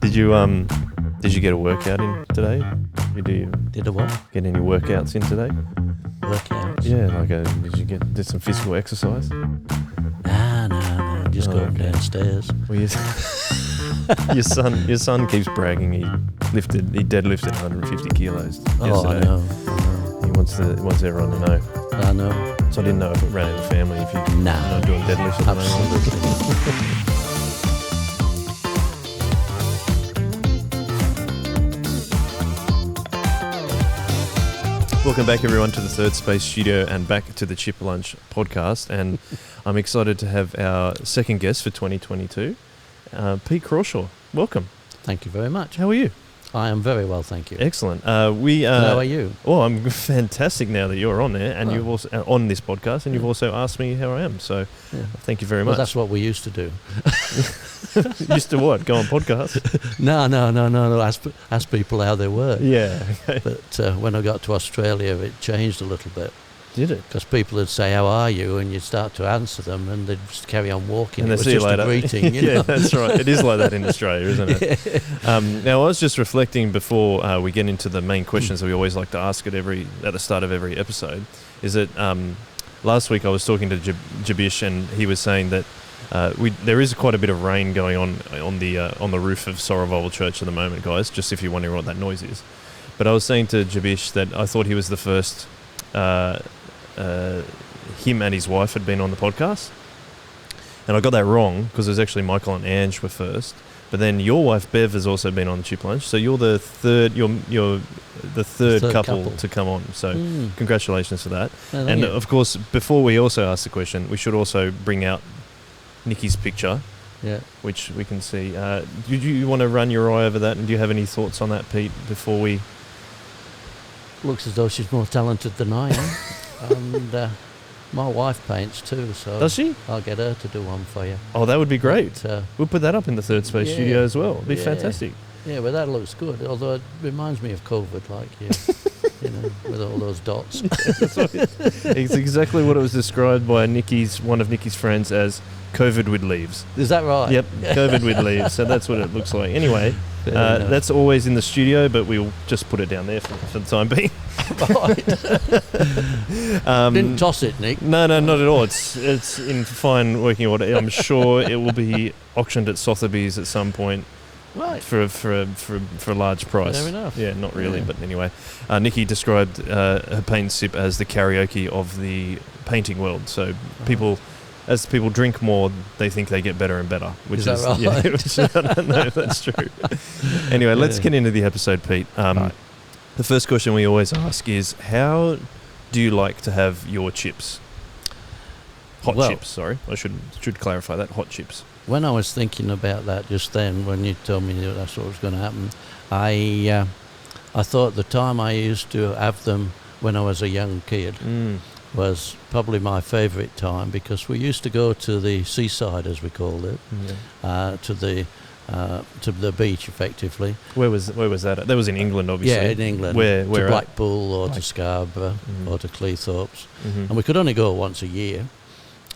Did you get a workout in today? Did a what? Get any workouts in today? Workouts? Yeah, did some physical exercise? No. Just going downstairs. Well, your son keeps bragging he deadlifted 150 kilos yesterday. Oh, I know. He wants everyone to know. I know. So I didn't know if it ran in the family if you're not doing deadlifts at the moment. Absolutely. Welcome back, everyone, to the Third Space Studio and back to the Chip Lunch podcast. And I'm excited to have our second guest for 2022, Pete Crawshaw. Welcome. Thank you very much. How are you? I am very well, thank you. Excellent. How are you? Oh, I'm fantastic now that you're on there, and you've also on this podcast, and you've also asked me how I am. So, thank you very much. Well, that's what we used to do. Used to what? Go on podcasts? No. Ask people how they were. Yeah. Okay. But when I got to Australia, it changed a little bit. Did it? Because people would say, "How are you?" and you'd start to answer them, and they'd just carry on walking. And it was see just you later. a greeting. You know? That's right. It is like that in Australia, isn't it? Now, I was just reflecting before we get into the main questions that we always like to ask at the start of every episode. Is that last week I was talking to Jabish, and he was saying that there is quite a bit of rain going on the roof of Sorroval Church at the moment, guys. Just if you're wondering what that noise is. But I was saying to Jabish that I thought he was the first. Him and his wife had been on the podcast, and I got that wrong because it was actually Michael and Ange were first. But then your wife Bev has also been on Chip Lunch, so you're the third. You're the third couple to come on. So congratulations for that. And of course, before we also ask the question, we should also bring out Nikki's picture, which we can see. Do you want to run your eye over that, and do you have any thoughts on that, Pete? Before we looks as though she's more talented than I am. And my wife paints too, so does she? I'll get her to do one for you. Oh, that would be great. But, we'll put that up in the Third Space Studio as well. It'd be fantastic. Yeah, but that looks good. Although it reminds me of COVID, like you know, with all those dots. It's exactly what it was described by one of Nikki's friends as COVID with leaves. Is that right? Yep, COVID with leaves. So that's what it looks like. Anyway, that's always in the studio, but we'll just put it down there for the time being. Didn't toss it, Nick. No, not at all. It's in fine working order. I'm sure it will be auctioned at Sotheby's at some point. Right. For a large price. Fair enough. Yeah, not really, but anyway. Nikki described her paint sip as the karaoke of the painting world. So as people drink more, they think they get better and better. Which is that right? Yeah, which I don't know if that's true. Anyway, let's get into the episode, Pete. Right. The first question we always ask is, how do you like to have your chips? Hot chips, sorry. I should clarify that. Hot chips. When I was thinking about that just then, when you told me that's what was going to happen, I thought the time I used to have them when I was a young kid was probably my favourite time, because we used to go to the seaside, as we called it, to the beach, effectively. Where was that? That was in England, obviously. Yeah, in England. Where to Blackpool or to Scarborough or to Cleethorpes, and we could only go once a year,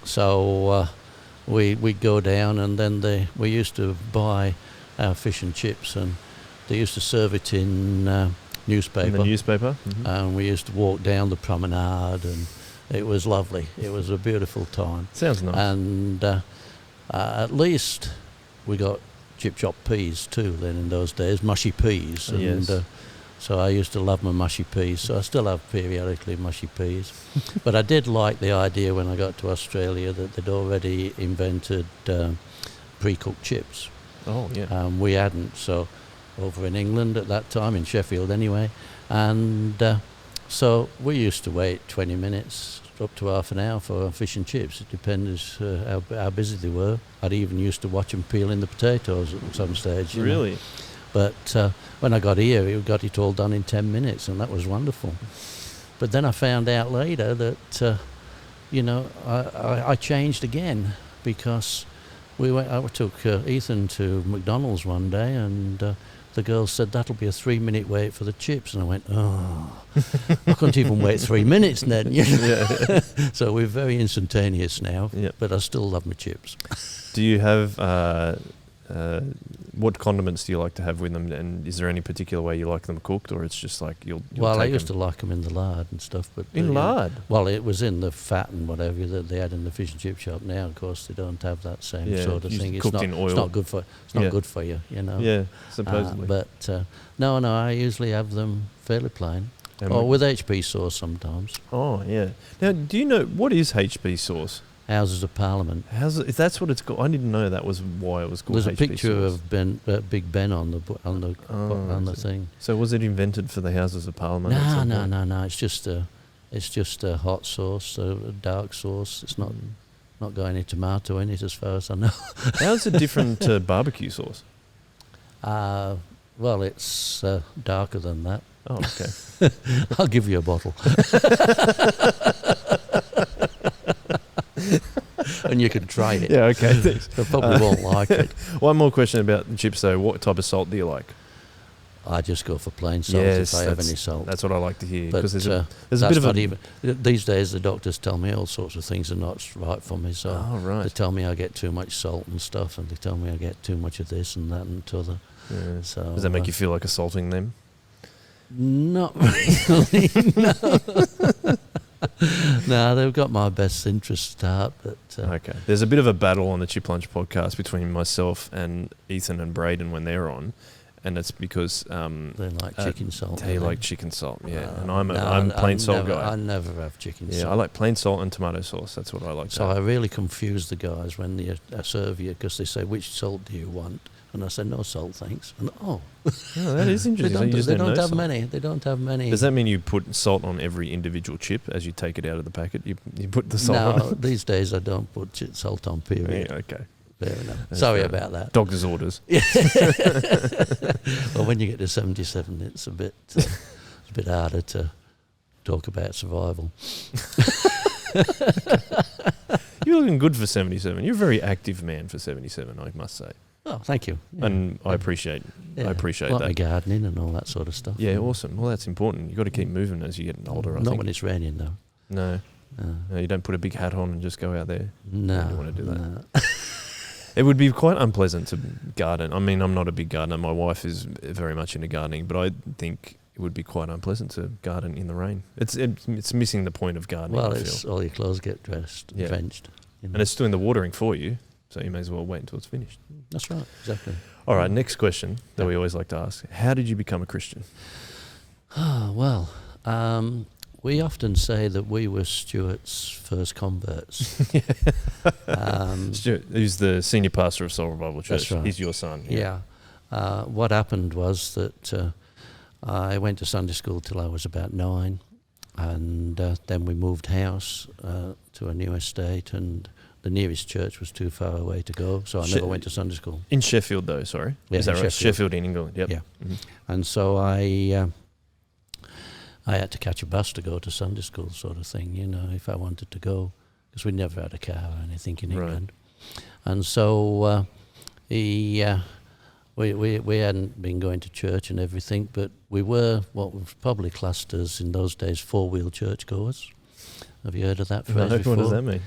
so. We'd go down, and then we used to buy our fish and chips, and they used to serve it in newspaper. In the newspaper? Mm-hmm. And we used to walk down the promenade, and it was lovely. It was a beautiful time. Sounds nice. And at least we got chip-chop peas too then in those days, mushy peas. And, yes. So I used to love my mushy peas, so I still have periodically mushy peas. But I did like the idea when I got to Australia that they'd already invented pre-cooked chips. Oh, yeah. We hadn't, so over in England at that time, in Sheffield anyway. And so we used to wait 20 minutes up to half an hour for fish and chips. It depended how busy they were. I'd even used to watch them peeling the potatoes at some stage. Really? Know. But when I got here, we got it all done in 10 minutes, and that was wonderful. But then I found out later that, I changed again, because I took Ethan to McDonald's one day, and the girl said, "That'll be a 3-minute wait for the chips." And I went, "Oh, I couldn't even wait 3 minutes then." You know? Yeah. So we're very instantaneous now, but I still love my chips. Do you have what condiments do you like to have with them? And is there any particular way you like them cooked, or it's just like you'll Well, I take used them to like them in the lard and stuff, but in lard? well, it was in the fat and whatever that they had in the fish and chip shop. Now, of course, they don't have that same sort of thing. Cooked in oil. It's not good for. It's not good for you, you know. Yeah, supposedly. No, I usually have them fairly plain, or with HP sauce sometimes. Oh yeah. Now, do you know what is HB sauce? Houses of Parliament. If that's what it's called, I didn't know that was why it was called. There's HB a picture sauce. of Big Ben on the thing. So was it invented for the Houses of Parliament? No. It's just a hot sauce, a dark sauce. It's not got any tomato in it, as far as I know. How's it different to barbecue sauce? Well, it's darker than that. Oh, okay. I'll give you a bottle. And you can try it. Yeah, okay. Thanks. They probably won't like it. One more question about the chips, though. What type of salt do you like? I just go for plain salt if I have any salt. That's what I like to hear. But there's a that's bit of not even. These days, the doctors tell me all sorts of things are not right for me. So right. they tell me I get too much salt and stuff, and they tell me I get too much of this and that and t'other. Yeah. So does that make you feel like assaulting them? Not really. No. No, they've got my best interest at heart. But okay, there's a bit of a battle on the Chip Lunch podcast between myself and Ethan and Braden when they're on, and it's because they like chicken salt. They like chicken salt, yeah. And I'm a plain salt guy. I never have chicken salt. Yeah, I like plain salt and tomato sauce. That's what I like. So I really confuse the guys when they serve you because they say, "Which salt do you want?" And I said, "No salt, thanks." And that is interesting. They don't have many. They don't have many. Does that mean you put salt on every individual chip as you take it out of the packet? You put the salt on? No, these days I don't put salt on, period. Yeah, okay. Fair enough. Sorry about that. Doctor's orders. Well, when you get to 77, it's a bit harder to talk about survival. You're looking good for 77. You're a very active man for 77, I must say. Oh, thank you. Yeah. And I appreciate that. Like my gardening and all that sort of stuff. Yeah, awesome. Well, that's important. You've got to keep moving as you get older, I think. Not when it's raining, though. No, you don't put a big hat on and just go out there. No. You don't want to do that. No. It would be quite unpleasant to garden. I mean, I'm not a big gardener. My wife is very much into gardening, but I think it would be quite unpleasant to garden in the rain. It's missing the point of gardening. Well, it's all your clothes get drenched. You know. And it's doing the watering for you, so you may as well wait until it's finished. That's right, exactly. All right, next question that we always like to ask. How did you become a Christian? Well, we often say that we were Stuart's first converts. Stuart, who's the senior pastor of Soul Revival Church. That's right. He's your son. Yeah. What happened was that I went to Sunday school till I was about 9, and then we moved house to a new estate, and the nearest church was too far away to go, so I never went to Sunday school. In Sheffield, though, sorry? Yeah, is that right? Sheffield in England, yep. Yeah. Mm-hmm. And so I had to catch a bus to go to Sunday school, sort of thing, you know, if I wanted to go, because we never had a car or anything in England. And so we hadn't been going to church and everything, but we were what was probably classed as, in those days, four-wheel churchgoers. Have you heard of that phrase before? What does that mean?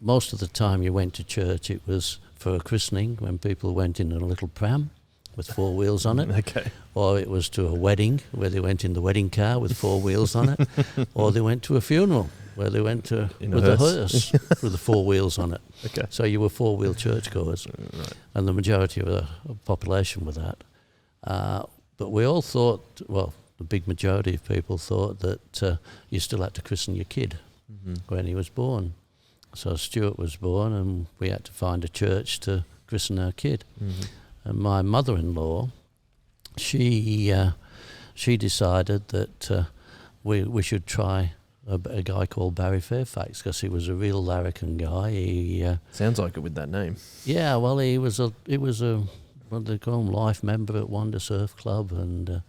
Most of the time you went to church, it was for a christening, when people went in a little pram with 4 wheels on it. Okay. Or it was to a wedding, where they went in the wedding car with 4 wheels on it. Or they went to a funeral, where they went with a hearse with the 4 wheels on it. Okay. So you were four-wheel churchgoers. Right. And the majority of the population were that. But we all thought, well, the big majority of people thought that you still had to christen your kid when he was born. So Stuart was born, and we had to find a church to christen our kid. Mm-hmm. And my mother-in-law, she decided that we should try a guy called Barry Fairfax, because he was a real larrikin guy. He sounds like it with that name. Yeah, well, he was a what they call him, life member at Wonder Surf Club, and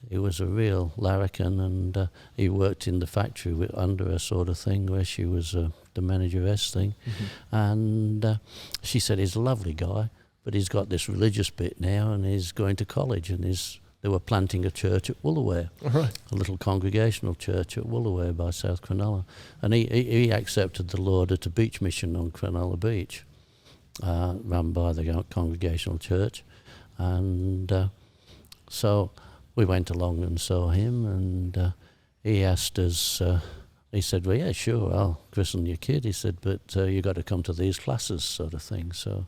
he was a real larrikin, and he worked in the factory under her, sort of thing, where she was the manageress thing. Mm-hmm. And she said he's a lovely guy, but he's got this religious bit now, and he's going to college, and they were planting a church at Woolaware, a little congregational church at Woolaware by South Cronulla. And he accepted the Lord at a beach mission on Cronulla Beach. run by the Congregational Church. And so we went along and saw him, and he asked us, he said, well, yeah, sure, I'll christen your kid. He said, but you got to come to these classes, sort of thing. So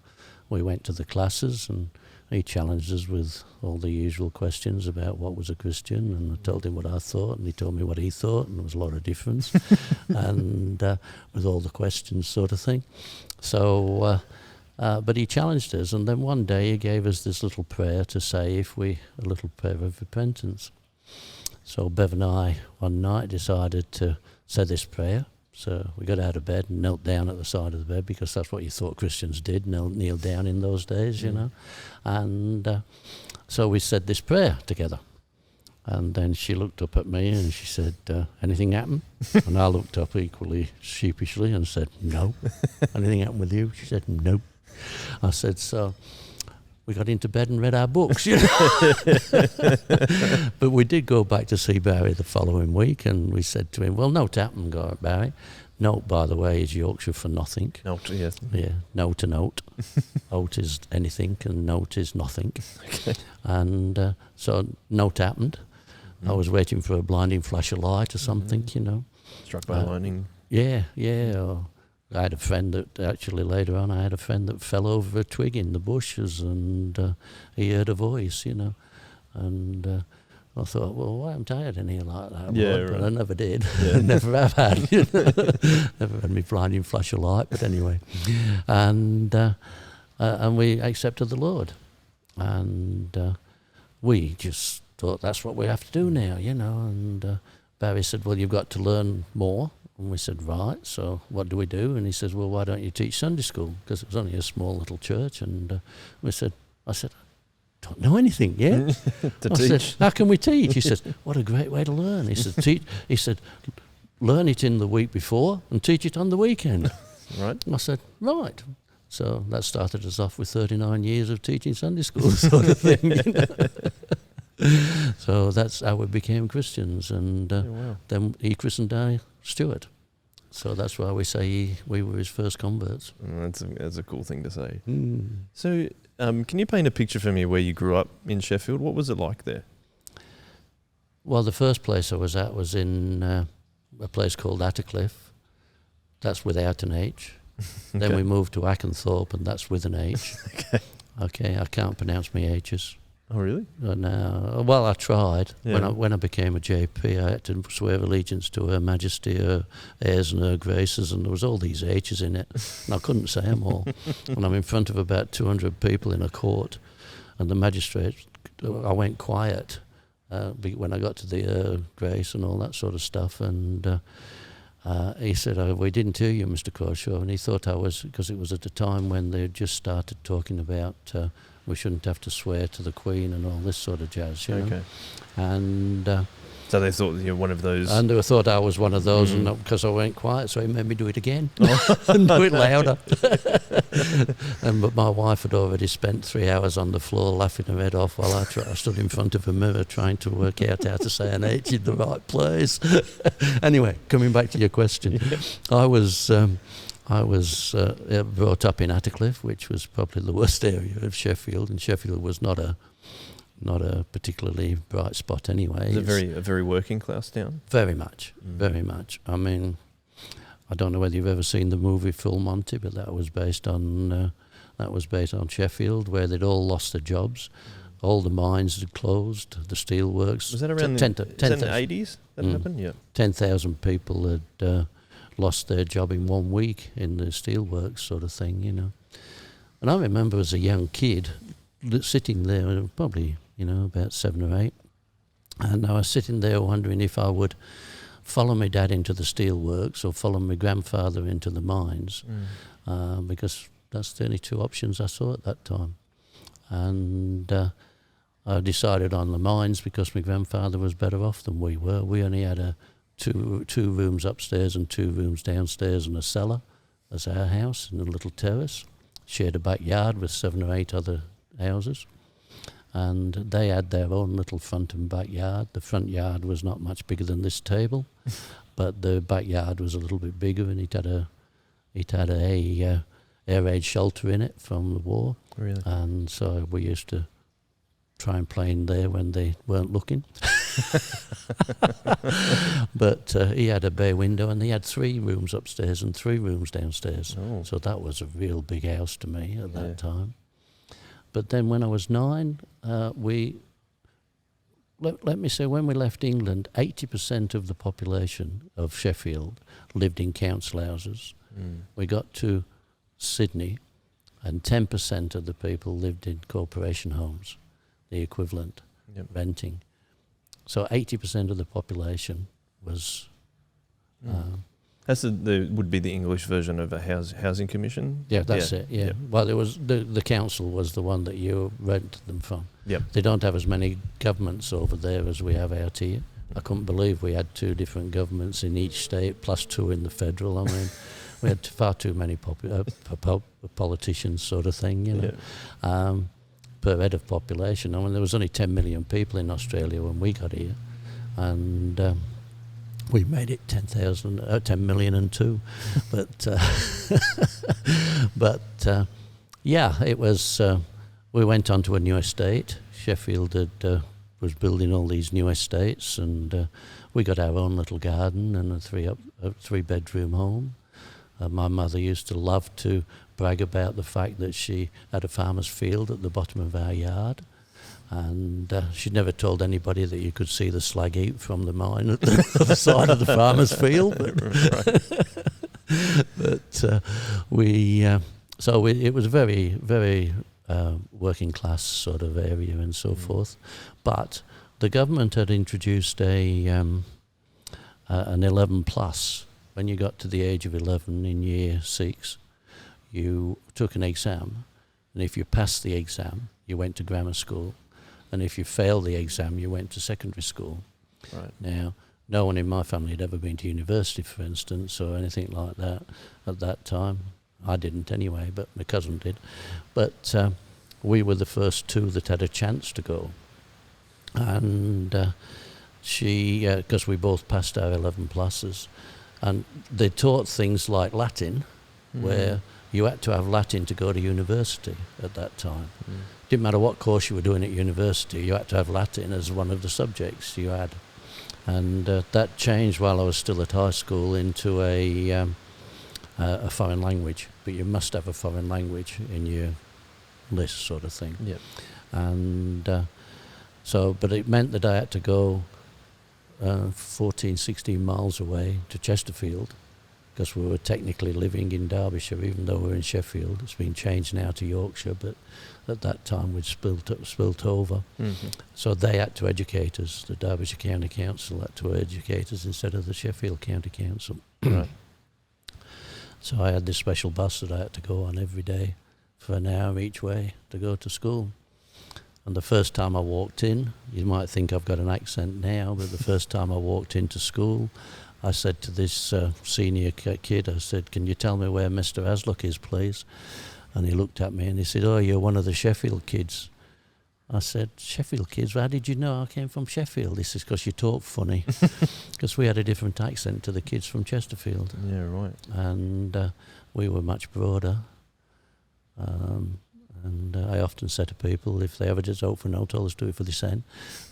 we went to the classes, and he challenged us with all the usual questions about what was a Christian, and I told him what I thought, and he told me what he thought, and there was a lot of difference, and with all the questions, sort of thing. So, but he challenged us, and then one day he gave us this little prayer to say a little prayer of repentance. So Bev and I, one night, decided to say this prayer. So we got out of bed and knelt down at the side of the bed, because that's what you thought Christians did, kneel down in those days, you know. And so we said this prayer together. And then she looked up at me and she said, anything happen? And I looked up equally sheepishly and said, no. Anything happen with you? She said, no. I said, so we got into bed and read our books, you know. But we did go back to see Barry the following week, and we said to him, well, no to happen, Barry. Note, by the way, is Yorkshire for nothing. Note, yes. Yeah, note and note. Oat is anything and note is nothing. Okay. And so note happened. I was waiting for a blinding flash of light or something, you know. Struck by lightning. Yeah. Or I had a friend that actually later on, I had a friend that fell over a twig in the bushes, and he heard a voice, you know. And I thought, well, why haven't I had any like that? Yeah, Lord? right. But I never did. Yeah. Never have had. You know? Never had me blinding flash of light, but anyway. And we accepted the Lord. And we just thought that's what we have to do now, you know. And Barry said, well, you've got to learn more. And we said, right, so what do we do? And he says, well, why don't you teach Sunday school? Because it was only a small little church. And I said, I don't know anything yet. To I teach. said, how can we teach? He said, what a great way to learn. He said, He said, learn it in the week before and teach it on the weekend. Right. I said, right. So that started us off with 39 years of teaching Sunday school, sort of thing. You know? So that's how we became Christians. And Wow. then he christened Stuart. So that's why we say we were his first converts. That's a cool thing to say. Mm. So, can you paint a picture for me where you grew up in Sheffield? What was it like there? Well, the first place I was at was in a place called Attercliffe. That's without an H. Then Okay. we moved to Ackenthorpe, and that's with an H. Okay, I can't pronounce my H's. Oh, really? No, well, I tried. Yeah. When I became a JP, I had to swear allegiance to Her Majesty, Her Heirs and Her Graces, and there was all these H's in it, and I couldn't say them all. And I'm in front of about 200 people in a court, and the magistrate, I went quiet when I got to the Grace and all that sort of stuff, and he said, we didn't hear you, Mr. Crawshaw, and he thought I was, because it was at a time when they just started talking about we shouldn't have to swear to the Queen and all this sort of jazz, you know. Okay. And So they thought you were one of those. and they thought I was one of those, and because I went quiet, so he made me do it again and do it louder. But my wife had already spent 3 hours on the floor laughing her head off while I stood in front of a mirror trying to work out how to say an H in the right place. Anyway, coming back to your question, I was brought up in Attercliffe, which was probably the worst area of Sheffield, and Sheffield was not a particularly bright spot anyway. Is it a very working class town? Very much, very much. I mean, I don't know whether you've ever seen the movie Full Monty, but that was based on Sheffield, where they'd all lost their jobs. All the mines had closed, the steelworks. Was that around in the 80s that happened? Yeah. 10,000 people had lost their job in 1 week in the steelworks, sort of thing, you know. And I remember as a young kid sitting there, probably, you know, about 7 or 8, and I was sitting there wondering if I would follow my dad into the steelworks or follow my grandfather into the mines, because that's the only two options I saw at that time. And I decided on the mines because my grandfather was better off than we were. We only had two rooms upstairs and 2 rooms downstairs and a cellar as our house in a little terrace. Shared a backyard with 7 or 8 other houses. And they had their own little front and backyard. The front yard was not much bigger than this table, but the backyard was a little bit bigger, and it had a air raid shelter in it from the war. Really? And so we used to try and play in there when they weren't looking. But he had a bay window, and he had 3 rooms upstairs and 3 rooms downstairs. Oh. So that was a real big house to me at Yeah. that time. But then when I was 9, let me say, when we left England, 80% of the population of Sheffield lived in council houses. We got to Sydney, and 10% of the people lived in corporation homes, the equivalent, Yep. renting. So 80% of the population was... That's would be the English version of a housing commission? Yeah, that's it, yeah. Yep. Well, it was the council was the one that you rented them from. Yep. They don't have as many governments over there as we have out here. I couldn't believe we had 2 different governments in each state, plus 2 in the federal. I mean, we had far too many politicians, sort of thing, you know, per head of population. I mean, there was only 10 million people in Australia when we got here, and we made it 10 million and 2. But yeah, it was. We went on to a new estate. Sheffield was building all these new estates, and we got our own little garden and a 3-bedroom home. My mother used to love to brag about the fact that she had a farmer's field at the bottom of our yard, and she'd never told anybody that you could see the slag heap from the mine at the other side of the farmer's field. It was very, very working class sort of area and so forth. But the government had introduced an 11 plus. When you got to the age of 11 in year 6, you took an exam, and if you passed the exam, you went to grammar school, and if you failed the exam, you went to secondary school. Right. Now, no one in my family had ever been to university, for instance, or anything like that at that time. I didn't anyway, but my cousin did. But we were the first 2 that had a chance to go. And she, because we both passed our 11 pluses, and they taught things like Latin, where you had to have Latin to go to university at that time. Didn't matter what course you were doing at university, you had to have Latin as one of the subjects you had. And that changed while I was still at high school into a foreign language. But you must have a foreign language in your list, sort of thing. Yep. And but it meant that I had to go 14, 16 miles away to Chesterfield, because we were technically living in Derbyshire, even though we're in Sheffield. It's been changed now to Yorkshire, but at that time we'd spilt over. So they had to educate us. The Derbyshire County Council had to educate us instead of the Sheffield County Council. Right. So I had this special bus that I had to go on every day for an hour each way to go to school. And the first time I walked in, you might think I've got an accent now, but the first time I walked into school, I said to this senior kid, I said, "Can you tell me where Mr. Hasluck is, please?" And he looked at me and he said, "Oh, you're one of the Sheffield kids." I said, "Sheffield kids? How did you know I came from Sheffield?" He says, "Because you talk funny." Because we had a different accent to the kids from Chesterfield. Yeah, right. And we were much broader. And I often say to people, if they ever just hope for no, tell us do it for the sen,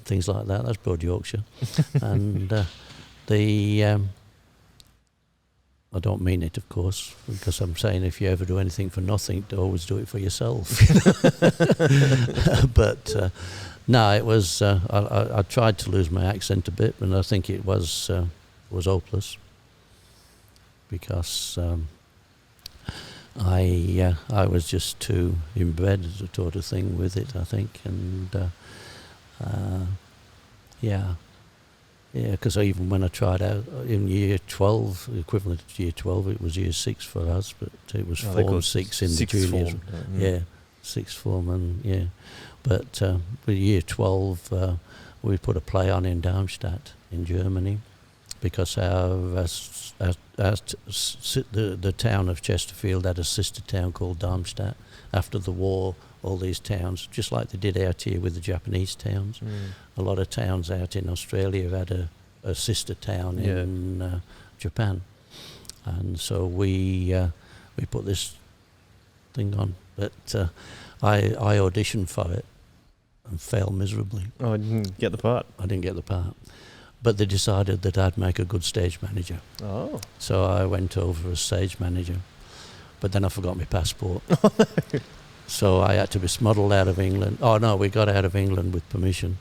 things like that. That's Broad Yorkshire. And I don't mean it, of course, because I'm saying if you ever do anything for nothing, always do it for yourself. But no, it was. I tried to lose my accent a bit, and I think it was hopeless, because I was just too inbred, sort of thing, with it, I think, and because even when I tried out in year 12, equivalent to year 12, it was year 6 for us, but it was form 6 in the juniors. Yeah, sixth form, and But with year 12, we put a play on in Darmstadt in Germany, because the town of Chesterfield had a sister town called Darmstadt. After the war, all these towns, just like they did out here with the Japanese towns, a lot of towns out in Australia had a sister town in Japan. And so we put this thing on. But I auditioned for it and failed miserably. Oh, I didn't get the part. I didn't get the part. But they decided that I'd make a good stage manager. Oh. So I went over as stage manager. But then I forgot my passport. So I had to be smuggled out of England. Oh, no, we got out of England with permission.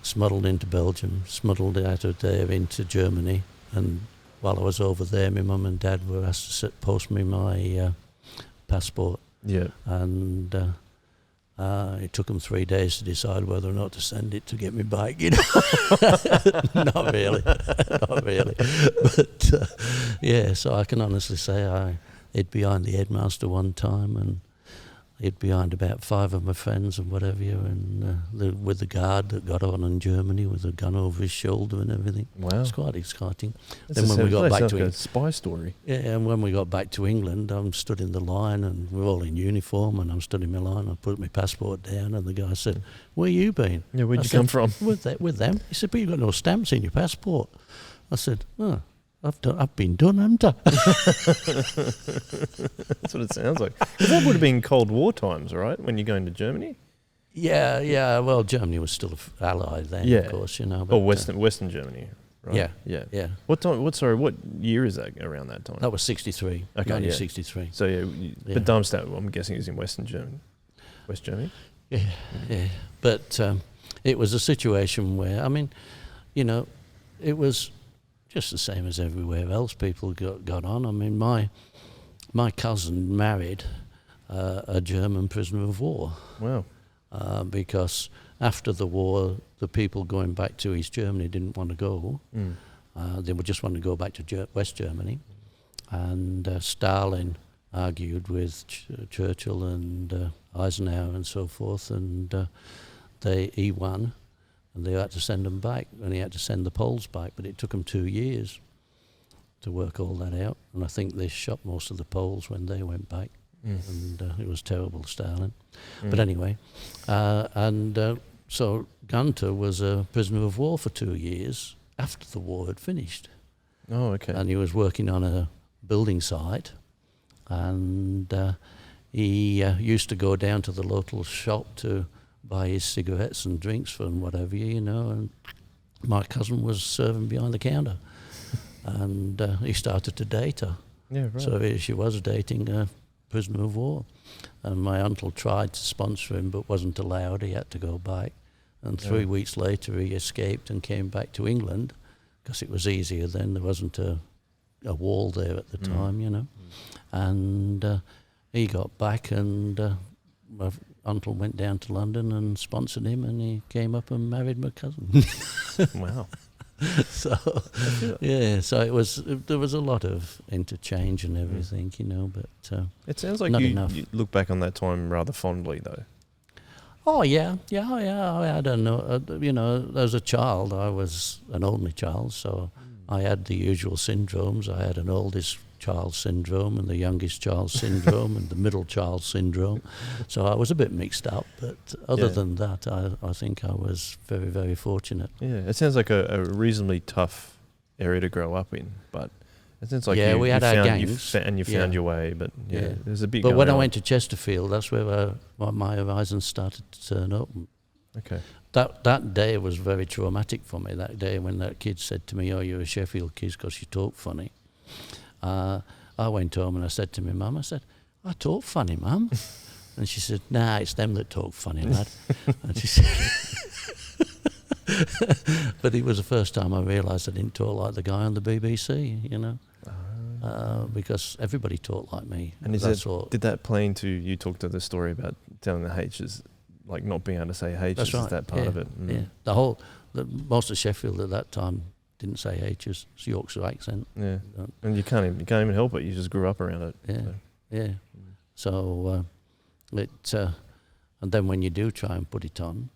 Smuggled into Belgium, smuggled out of there into Germany. And while I was over there, my mum and dad were asked to post me my passport. Yeah. And it took them 3 days to decide whether or not to send it to get me back, you know. Not really. But, yeah, so I can honestly say I hid behind the headmaster one time and hid behind about 5 of my friends and whatever, and with the guard that got on in Germany with a gun over his shoulder and everything. Wow. It's quite exciting. Then when we got back to a spy story. Yeah, and when we got back to England, I'm stood in the line and we're all in uniform and I'm stood in my line. I put my passport down and the guy said, "Where you been?" Yeah, where'd you come from? With them. He said, "But you've got no stamps in your passport." I said, "Oh, I've been done, haven't I?" That's what it sounds like. 'Cause that would have been Cold War times, right? When you're going to Germany? Yeah. Well, Germany was still an ally then, of course, you know. But, Western Germany, right? Yeah. What year is that around that time? That was 63. Okay, 1963. So, but Darmstadt, I'm guessing, is in West Germany? Yeah. But it was a situation where, I mean, you know, it was just the same as everywhere else people got on. I mean, my cousin married a German prisoner of war. Wow. Because after the war, the people going back to East Germany didn't want to go. They would just want to go back to West Germany. And Stalin argued with Churchill and Eisenhower and so forth, and he won. And they had to send them back, and he had to send the Poles back, but it took them 2 years to work all that out. And I think they shot most of the Poles when they went back, and it was terrible, Stalin. But anyway, so Gunter was a prisoner of war for 2 years after the war had finished. Oh, okay. And he was working on a building site, and he used to go down to the local shop to buy his cigarettes and drinks for and whatever, you know, and my cousin was serving behind the counter. And he started to date her. Yeah, right. So she was dating a prisoner of war. And my uncle tried to sponsor him but wasn't allowed. He had to go back. And 3 weeks later he escaped and came back to England because it was easier then. There wasn't a wall there at the time, you know. And he got back, and my uncle went down to London and sponsored him, and he came up and married my cousin. Wow. So there was a lot of interchange and everything, you know, but it sounds like you look back on that time rather fondly, though. Oh yeah. I don't know. You know, as a child, I was an only child, so I had the usual syndromes. I had an oldest child syndrome and the youngest child syndrome and the middle child syndrome. So I was a bit mixed up, but other than that, I think I was very, very fortunate. Yeah, it sounds like a reasonably tough area to grow up in, but it sounds like we had our gangs. You found your way, but there's a big. But when I went to Chesterfield, that's where my horizons started to turn open. Okay. That day was very traumatic for me. That day when that kid said to me, "Oh, you're a Sheffield kid because you talk funny." I went home and I said to my mum, I said, "I talk funny, Mum." And she said, "Nah, it's them that talk funny, lad." And she said, but it was the first time I realised I didn't talk like the guy on the BBC, you know, because everybody talked like me. And did that play into, you talked to the story about telling the H's, like not being able to say H's, That's right. Is that part of it? Yeah, most of Sheffield at that time didn't say H's. It's Yorkshire accent. Yeah, and you can't even help it. You just grew up around it. Yeah. So and then when you do try and put it on,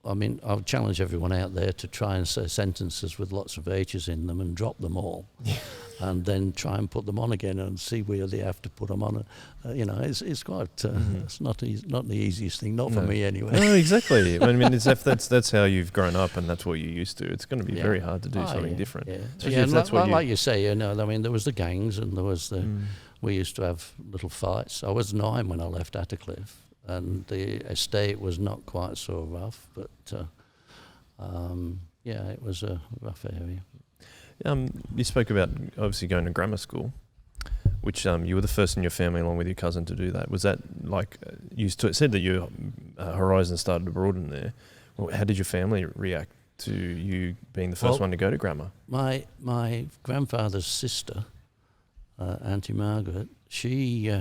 I mean, I would challenge everyone out there to try and say sentences with lots of H's in them and drop them all, and then try and put them on again and see where they have to put them on. You know, it's quite it's not the easiest thing, not for me anyway. No, exactly. I mean, that's how you've grown up and that's what you're used to. It's going to be very hard to do something different. Yeah, if that's what like you say, you know, I mean, there was the gangs and there was the we used to have little fights. I was 9 when I left Attercliffe, and the estate was not quite so rough, but it was a rough area. You spoke about obviously going to grammar school, which you were the first in your family, along with your cousin, to do that. Was that like said that your horizon started to broaden there? Well, how did your family react to you being the first one to go to grammar? My grandfather's sister, Auntie Margaret, she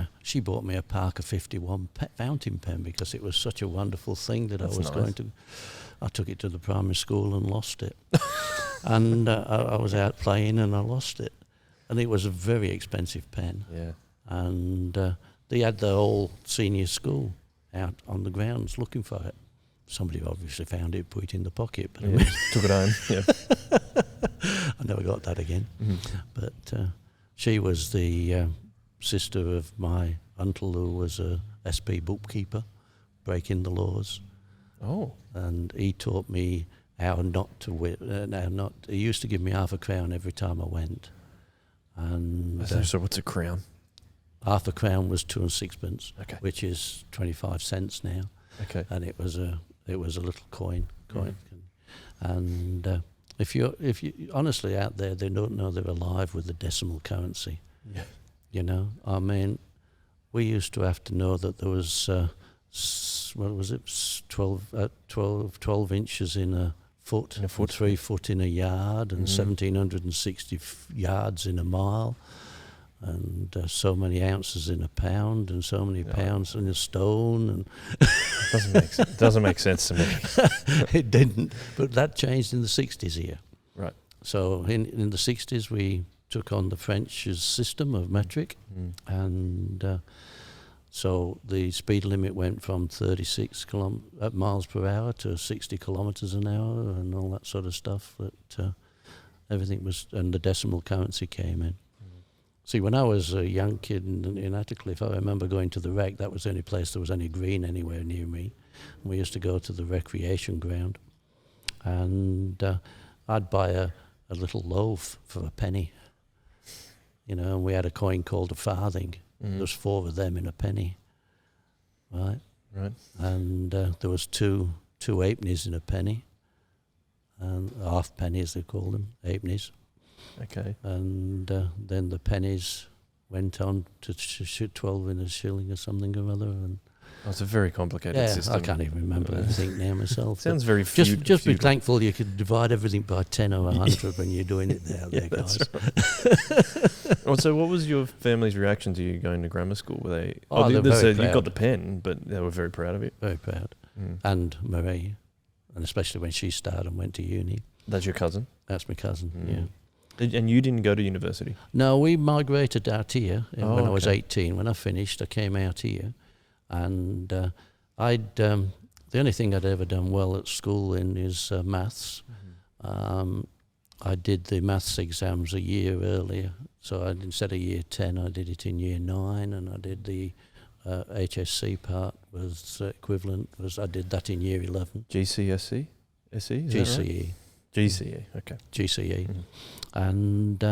bought me a Parker 51 fountain pen because it was such a wonderful thing that That's I was nice. going to. I took it to the primary school and lost it, and I was out playing and I lost it, and it was a very expensive pen. Yeah. And they had the whole senior school out on the grounds looking for it. Somebody obviously found it, put it in the pocket, but Took it home. Yeah. I never got that again. Mm-hmm. But she was the sister of my uncle, who was a SP bookkeeper, breaking the laws. Oh. And he taught me how not to win. He used to give me half a crown every time I went. And So what's a crown? half a crown was 2 6pence, Okay. which is 25 cents now. Okay. And it was a little coin. And if you honestly out there, they don't know they're alive with the decimal currency. Yeah. You know, I mean, we used to have to know that there was 12 inches in a foot, In a foot. 3 foot in a yard, and 1,760 yards in a mile, and so many ounces in a pound, and so many pounds in a stone, and Doesn't make sense to me. it didn't. But that changed in the 60s here. Right. So in the 60s we took on the French's system of metric, and so the speed limit went from 36 miles per hour to 60 kilometres an hour, and all that sort of stuff. That everything was, and the decimal currency came in. See, when I was a young kid in Attercliffe, I remember going to the rec. That was the only place there was any green anywhere near me. And we used to go to the recreation ground, and I'd buy a little loaf for a penny. You know, and we had a coin called a farthing. There was 4 of them in a penny, right? Right. And there was two halfpennies in a penny, and half pennies they called them, halfpennies. Okay. And then the pennies went on to 12 in a shilling or something or other. And It's a very complicated system. I can't even remember anything now myself. Sounds very just be feudal. thankful you could divide everything by 10 or 100 when you're doing it there, guys. That's right. Well, so what was your family's reaction to you going to grammar school? Were they? They're they very said you proud. got the pen, but they were very proud of it. Very proud. Mm. And Marie, and especially when she started and went to uni. That's your cousin. That's my cousin, Mm. yeah. And you didn't go to university? No, we migrated out here when I was okay. 18. When I finished, I came out here, and the only thing I'd ever done well at school in is maths. I did the maths exams a year earlier, so instead of year 10, I did it in year 9, and I did the HSC part was equivalent. I did that in year 11. GCSE? SE? Is that right? GCE. GCE, okay. GCE. Mhm. And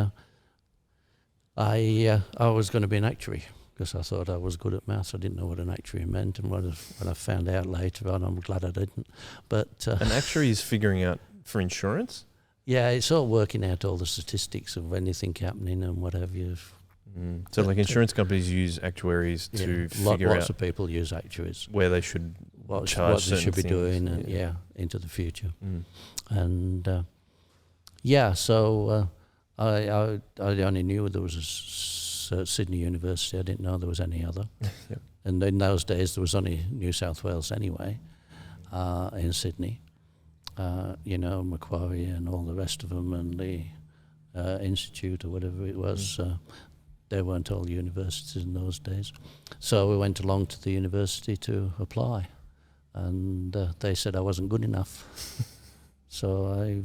I was going to be an actuary because I thought I was good at maths. I didn't know what an actuary meant, and when I found out later on, I'm glad I didn't. But An actuary is figuring out for insurance? yeah, it's all working out all the statistics of anything happening and whatever. So like insurance companies use actuaries to figure lots out of people use actuaries. where they should What charge they should be certain doing, things. and into the future. Mm. And so I only knew there was a Sydney University. I didn't know there was any other. Yep. And in those days, there was only New South Wales anyway, in Sydney. Macquarie and all the rest of them, and the Institute or whatever it was. They weren't all universities in those days. So we went along to the university to apply, and they said I wasn't good enough. So I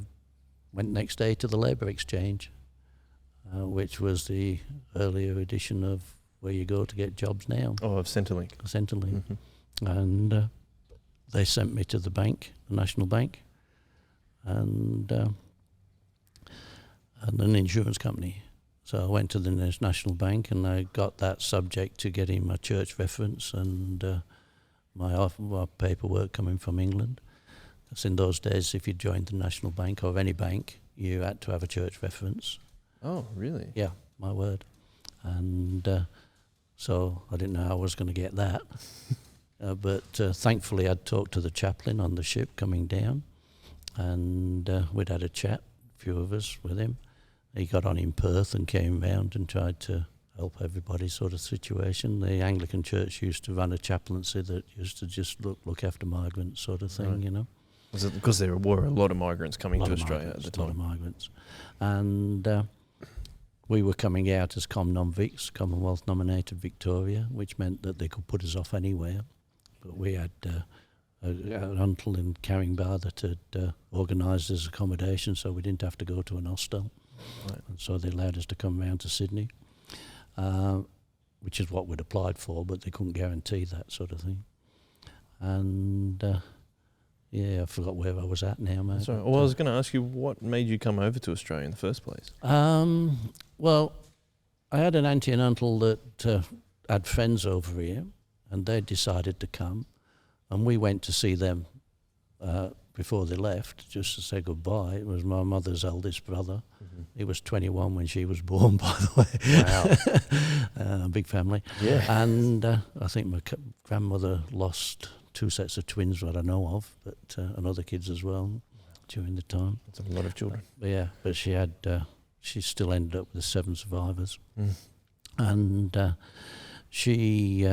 went next day to the Labour Exchange, which was the earlier edition of where you go to get jobs now, Oh, of Centrelink. Centrelink. Mm-hmm. And they sent me to the bank, the National Bank, and an insurance company So I went to the National Bank and I got that subject to getting my church reference and my paperwork coming from England. Because in those days, if you joined the National Bank or any bank, you had to have a church reference. Oh, really? Yeah, my word. And so I didn't know how I was going to get that. But thankfully I'd talked to the chaplain on the ship coming down, and we'd had a chat, a few of us, with him. He got on in Perth and came round and tried to help everybody sort of situation. The Anglican Church used to run a chaplaincy that used to just look after migrants sort of thing, Right. you know. Was it because there were a lot of migrants coming to Australia at the A lot of time? migrants. And we were coming out as non-Vics, Commonwealth nominated Victoria, which meant that they could put us off anywhere. But we had an uncle in Carringbar that had organised his accommodation, so we didn't have to go to an hostel. Right. And so they allowed us to come round to Sydney, which is what we'd applied for, but they couldn't guarantee that sort of thing. And I forgot where I was at now, mate. That's all right. Well, I was going to ask you, what made you come over to Australia in the first place? Well, I had an auntie and uncle that had friends over here, and they decided to come, and we went to see them before they left, just to say goodbye. It was my mother's eldest brother. Mm-hmm. He was 21 when she was born, by the way. Wow. Big family. Yeah. And I think my grandmother lost 2 sets of twins that I know of, but and other kids as well during the time. That's a lot of children. But she had, she still ended up with 7 survivors. Mm. And she,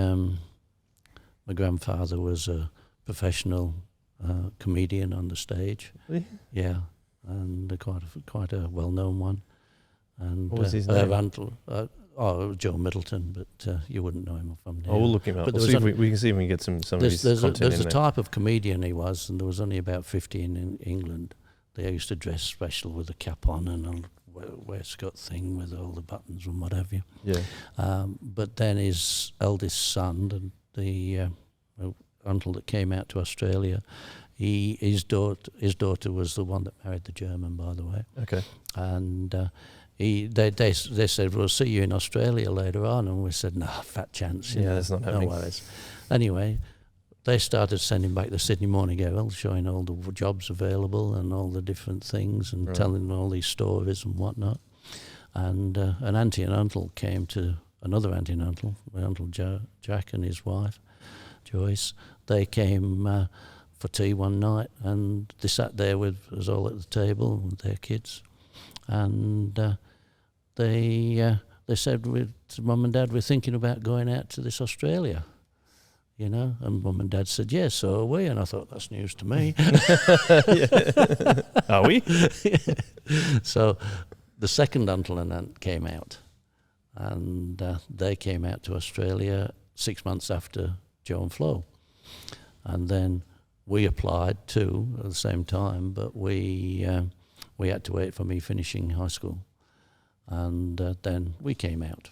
my grandfather was a professional comedian on the stage. Really? Yeah, and quite a well-known one. And What was his name? Uncle, Joe Middleton, but you wouldn't know him from there. Oh, we'll look him up. But We'll there see was if we can see if we can get some of his There's content in a there. type of comedian he was, and there was only about 50 in England. They used to dress special with a cap on and a waistcoat thing with all the buttons and what have you. Yeah. But then his eldest son, the uncle that came out to Australia, his daughter was the one that married the German, by the way. Okay. And they said, we'll see you in Australia later on, and we said, no, fat chance. Yeah, that's not happening. No worries. Anyway, they started sending back the Sydney Morning Herald, showing all the jobs available and all the different things, and Right. telling all these stories and whatnot. And an auntie and uncle came to another auntie and uncle, my uncle Jack and his wife Joyce. They came for tea one night, and they sat there with us all at the table with their kids, and they said, Mum and Dad, we're thinking about going out to this Australia, you know. And Mum and Dad said, yes, so are we. And I thought, that's news to me. Are we? So the second uncle and aunt came out, and they came out to Australia 6 months after Joe and Flo. And then we applied too at the same time, but we had to wait for me finishing high school. And then we came out.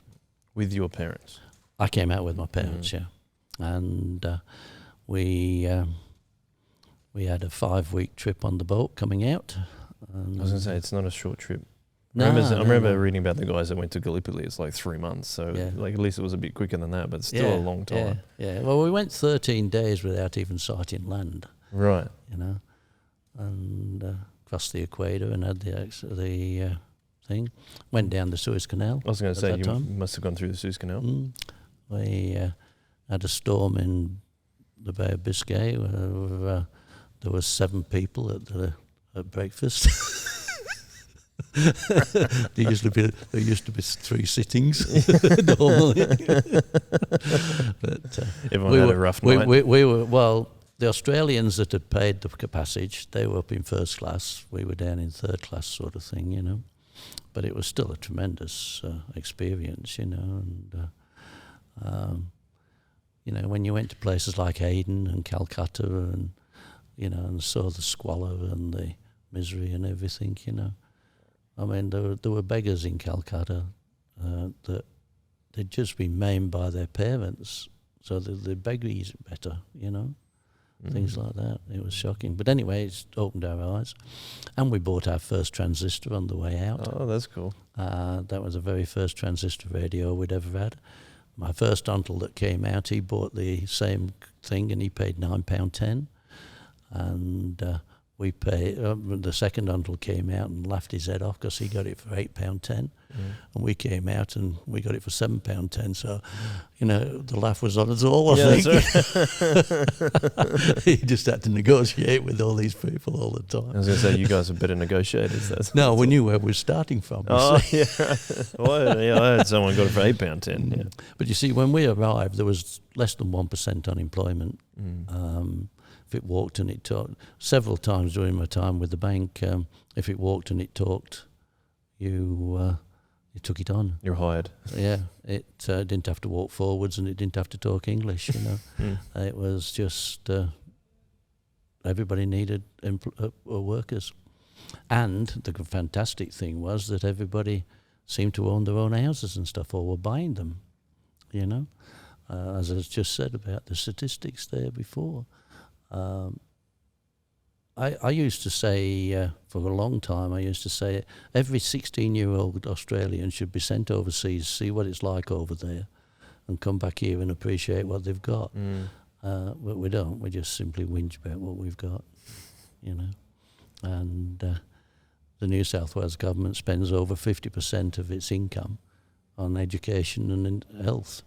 With your parents? I came out with my parents, yeah. And we had a 5-week trip on the boat coming out. And I was going to say, it's not a short trip. No, I remember no. reading about the guys that went to Gallipoli. It's like 3 months, so Yeah. like at least it was a bit quicker than that, but still a long time. Yeah. Well, we went 13 days without even sighting land, Right. you know, and crossed the equator and had the thing. Went down the Suez Canal. I was going to at say, that you time. must have gone through the Suez Canal. We had a storm in the Bay of Biscay where there were 7 people at breakfast. there used to be 3 sittings normally. But Everyone had a rough night. we were the Australians that had paid the passage, they were up in first class. We were down in third class, sort of thing, you know. But it was still a tremendous experience, you know. And you know, when you went to places like Aden and Calcutta, and you know, and saw the squalor and the misery and everything, you know. I mean, there were beggars in Calcutta that they'd just been maimed by their parents, so they beg better, you know. things like that. It was shocking. But anyway, it's opened our eyes. And we bought our first transistor on the way out. Oh, that's cool. That was the very first transistor radio we'd ever had. My first uncle that came out, he bought the same thing and he paid £9.10. And we paid, the second uncle came out and laughed his head off because he got it for £8.10. And we came out and we got it for £7.10. So, you know, the laugh was on us all, I think. He just had to negotiate with all these people all the time. I was going to say, you guys are better negotiators. No, we knew where we were starting from. Oh, yeah. Well, yeah, I had someone got it for £8.10. Yeah. But you see, when we arrived, there was less than 1% unemployment. If it walked and it talked, several times during my time with the bank, if it walked and it talked, you took it on. You're hired. Yeah, it didn't have to walk forwards and it didn't have to talk English, you know. It was just, everybody needed workers. And the fantastic thing was that everybody seemed to own their own houses and stuff, or were buying them, you know. As I just said about the statistics there before. I used to say, for a long time, I used to say every 16-year-old Australian should be sent overseas, see what it's like over there, and come back here and appreciate what they've got. But we don't. We just simply whinge about what we've got, you know. And the New South Wales government spends over 50% of its income on education and health.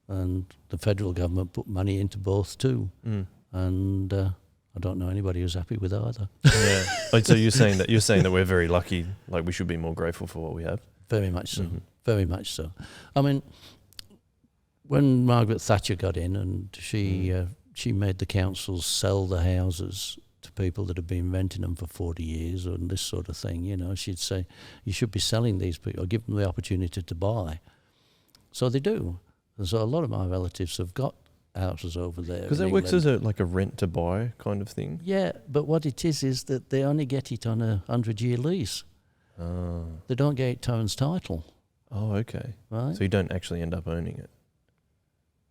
And the federal government put money into both too. And I don't know anybody who's happy with either. Yeah. So you're saying that we're very lucky, like we should be more grateful for what we have? Very much so. Very much so. I mean, when Margaret Thatcher got in and she made the councils sell the houses to people that have been renting them for 40 years and this sort of thing, you know, she'd say, you should be selling these people or give them the opportunity to buy. So they do. And so a lot of my relatives have got houses over there. Because that works as like a rent to buy kind of thing. Yeah, but what it is that they only get it on a 100-year lease. They don't get Town's title. Oh, okay. Right. So you don't actually end up owning it.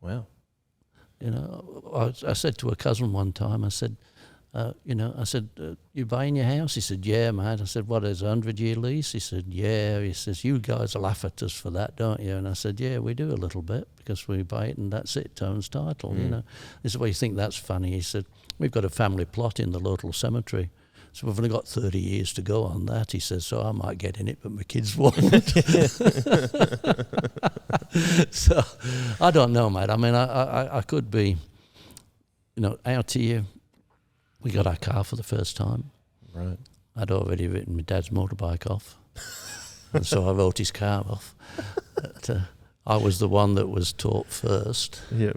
Wow. You know, I said to a cousin one time, I said, you buying your house? He said, yeah, mate. I said, what is a 100-year lease? He said, yeah. He says, you guys laugh at us for that, don't you? And I said, yeah, we do a little bit because we buy it and that's it, Town's title, you know. He said, well, you think that's funny? He said, we've got a family plot in the local cemetery. So we've only got 30 years to go on that. He says, so I might get in it, but my kids won't. So I don't know, mate. I mean, I could be, you know, out here. We got our car for the first time. Right. I'd already written my dad's motorbike off. And so I wrote his car off. But, I was the one that was taught first. Yeah.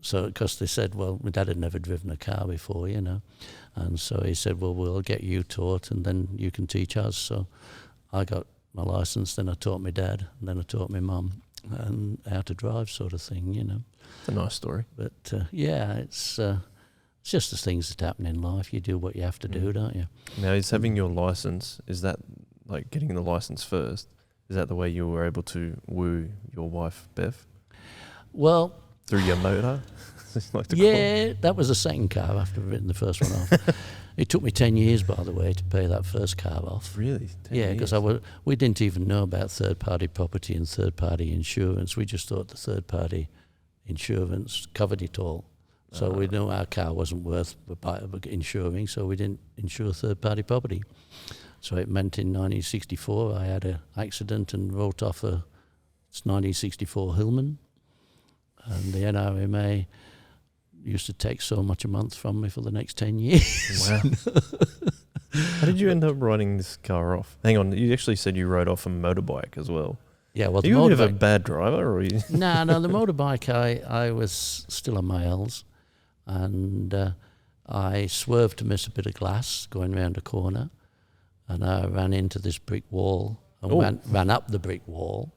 So, because they said, well, my dad had never driven a car before, you know. And so he said, well, we'll get you taught and then you can teach us. So I got my licence, then I taught my dad, and then I taught my mum and how to drive sort of thing, you know. It's a nice story. But, yeah, it's just the things that happen in life. You do what you have to do, don't you? Now, is having your license, is that like getting the license first? Is that the way you were able to woo your wife, Bev? Well, through your motor? Like that was the second car after I'd written the first one off. It took me 10 years, by the way, to pay that first car off. Really? 10 yeah, because we didn't even know about third-party property and third-party insurance. We just thought the third-party insurance covered it all. So we knew our car wasn't worth insuring, so we didn't insure third-party property. So it meant in 1964 I had an accident and wrote off a 1964 Hillman. And the NRMA used to take so much a month from me for the next 10 years. Wow. How did you end up writing this car off? Hang on, you actually said you rode off a motorbike as well. Yeah, well, are you a bit of a bad driver? Or are you? No, the motorbike, I was still on my L's. And I swerved to miss a bit of glass going round a corner. And I ran into this brick wall and ran up the brick wall.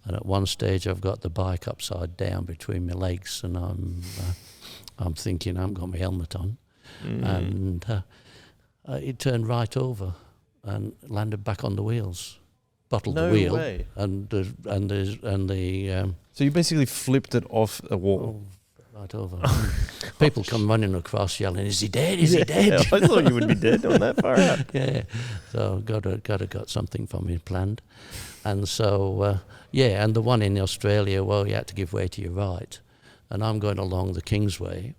And at one stage, I've got the bike upside down between my legs, and I'm thinking I haven't got my helmet on, and it turned right over and landed back on the wheels, bottled the wheel, way. and the. So you basically flipped it off a wall. right over. People come running across yelling, "Is he dead? Is he dead?" I thought you would be dead on that far out. Yeah. So got something for me planned. And so, and the one in Australia, well, you had to give way to your right. And I'm going along the Kingsway,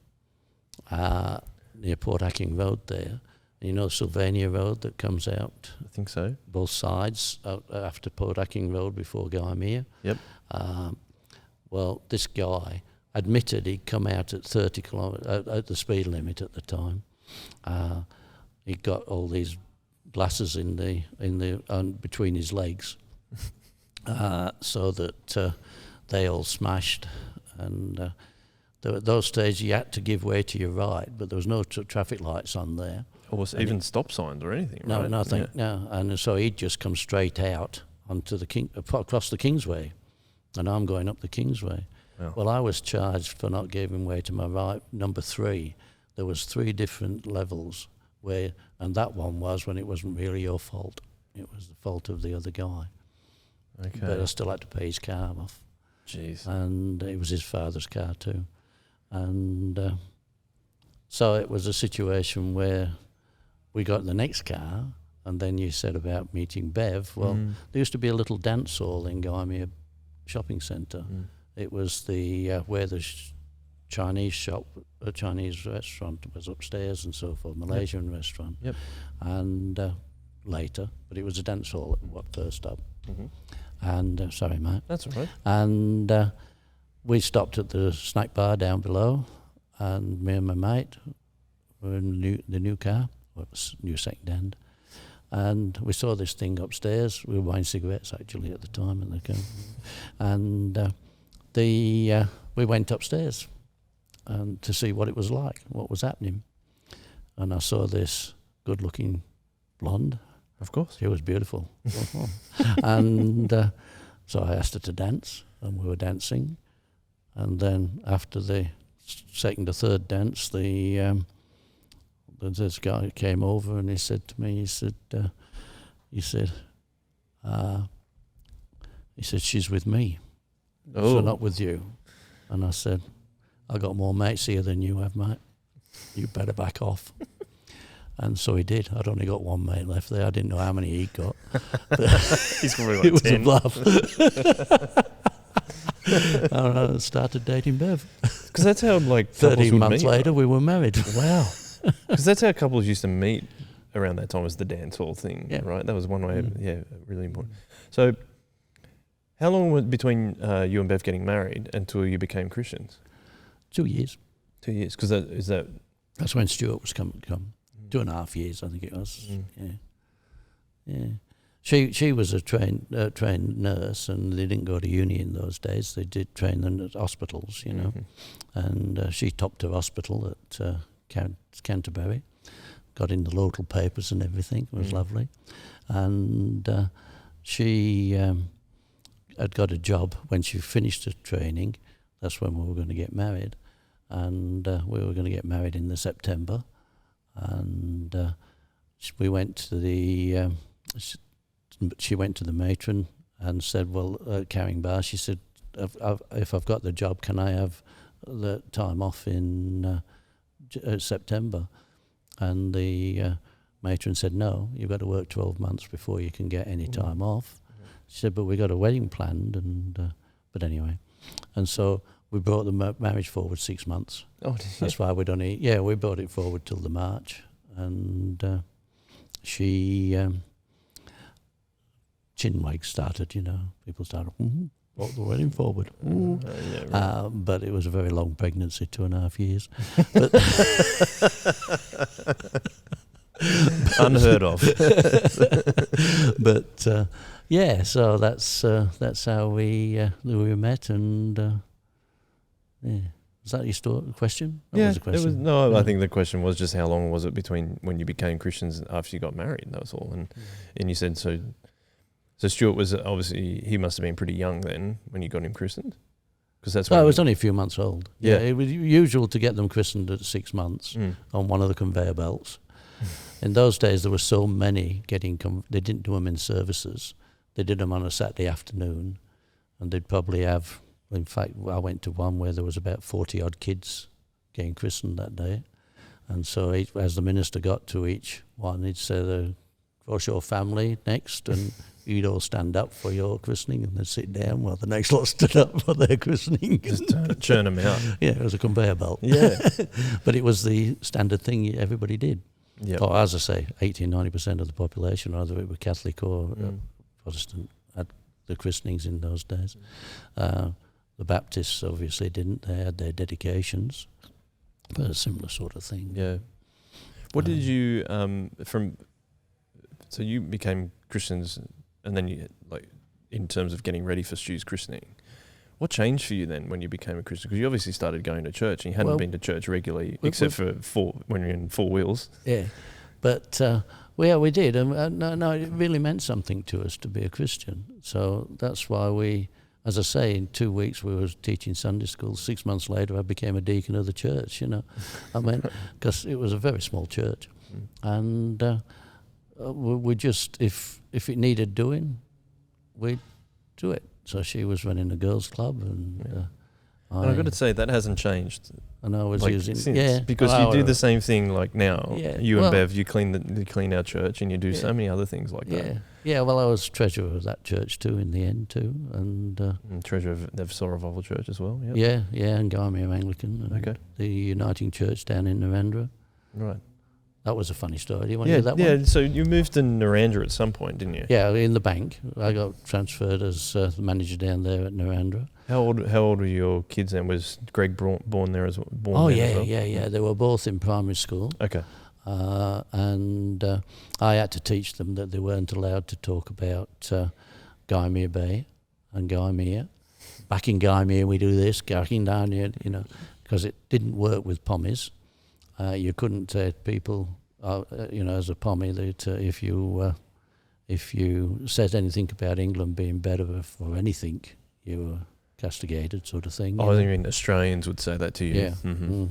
near Port Hacking Road there. You know Sylvania Road that comes out? I think so. Both sides, after Port Hacking Road before Gymea. Yep. Well, this guy admitted he'd come out at 30 kilometres, at the speed limit at the time. He'd got all these glasses between his legs, so that they all smashed. And at those stages you had to give way to your right, but there was no traffic lights on there. Or even stop signs or anything, no, right? Nothing, no. And so he'd just come straight out onto across the Kingsway, and I'm going up the Kingsway. Wow. Well, I was charged for not giving way to my right, number 3. There was 3 different levels and that one was when it wasn't really your fault. It was the fault of the other guy. Okay. But I still had to pay his car off. Jeez. And it was his father's car too. And so it was a situation where we got the next car, and then you said about meeting Bev. Well, there used to be a little dance hall in Gymea shopping centre. It was where the Chinese restaurant was upstairs and so forth, Malaysian restaurant. Yep. And later, but it was a dance hall at what first up. And sorry, mate. That's all right. And we stopped at the snack bar down below, and me and my mate were in the new car, well, it was new second hand, and we saw this thing upstairs. We were buying cigarettes actually at the time in the car, and we went upstairs and to see what it was like, what was happening, and I saw this good-looking blonde. Of course. She was beautiful. And so I asked her to dance, and we were dancing. And then after the second or third dance, this guy came over and he said to me, he said, "She's with me, so not with you." And I said, "I got more mates here than you have, mate. You better back off." And so he did. I'd only got one mate left there. I didn't know how many he'd got. He's probably like it was 10. a bluff. And I started dating Bev. Because that's how couples 13 would months meet, later, right? we were married. Wow. Because that's how couples used to meet around that time, was the dance hall thing, right? That was one way, really important. So how long was between you and Bev getting married until you became Christians? 2 years. 2 years. Because That's when Stuart was come. 2.5 years, I think it was. Yeah. She was a trained nurse, and they didn't go to uni in those days. They did train them at hospitals, you know. And she topped her hospital at Canterbury, got in the local papers and everything. It was lovely. And she had got a job when she finished her training. That's when we were going to get married. And we were going to get married in the September. And we went to the... she went to the matron and said, well, carrying bar, she said, if I've got the job, can I have the time off in September? And the matron said, no, you've got to work 12 months before you can get any time off. She said, but we got a wedding planned, and but anyway. And so we brought the marriage forward 6 months. Oh, that's why we'd only... Yeah, we brought it forward till the March. And she... chinwag started, you know. People started, brought the wedding forward. Yeah, right. But it was a very long pregnancy, 2.5 years. Unheard of. But yeah, so that's how we met, and yeah. Was that your question? That was a question. It was. No, I think the question was just how long was it between when you became Christians after you got married? That was all. And you said so. So Stuart was obviously, he must have been pretty young then when you got him christened, because that's. Well, I was only a few months old. Yeah, it was usual to get them christened at 6 months on one of the conveyor belts. In those days, there were so many getting. They didn't do them in services. They did them on a Saturday afternoon, and they'd probably have In fact, I went to one where there was about 40 odd kids getting christened that day, and so as the minister got to each one, he'd say, "What's your family next?" and you'd all stand up for your christening and then sit down while the next lot stood up for their christening. Just churn them out. Yeah, it was a conveyor belt. Yeah. But it was the standard thing everybody did. Yep. Or as I say, 80-90% of the population, either it were Catholic or Protestant, had the christenings in those days. The Baptists obviously didn't. They had their dedications, but a similar sort of thing. Yeah. What did you, so you became Christians, and then you, like, in terms of getting ready for Stu's christening, what changed for you then when you became a Christian? Because you obviously started going to church, and you hadn't been to church regularly, except for when you're in Four Wheels. Yeah, but we did, and no, it really meant something to us to be a Christian. So that's why we, as I say, in 2 weeks we were teaching Sunday school. 6 months later, I became a deacon of the church. I mean, because it was a very small church, and we just, if it needed doing, we'd do it. So she was running a girls' club, and I've got to say that hasn't changed. And I was using since, because you do the same thing like now. Yeah, you and Bev, you clean our church, and you do so many other things like that. Yeah. Well, I was treasurer of that church too in the end too, and treasurer of the Soul Revival Church as well. Yep. Yeah, and Gymea Anglican. And the Uniting Church down in Narendra. Right. That was a funny story. Do you want to hear that one? Yeah, so you moved to Narendra at some point, didn't you? Yeah, in the bank. I got transferred as the manager down there at Narendra. How old were your kids then? Was Greg born there as well? Oh, yeah. They were both in primary school. Okay. And I had to teach them that they weren't allowed to talk about Gymea Bay and Gymea. Back in Gymea we do this, going down here, because it didn't work with pommies. You couldn't say to people, as a pommie, that if you said anything about England being better for anything, you were castigated, sort of thing. I mean, Australians would say that to you. Yeah. Mm-hmm.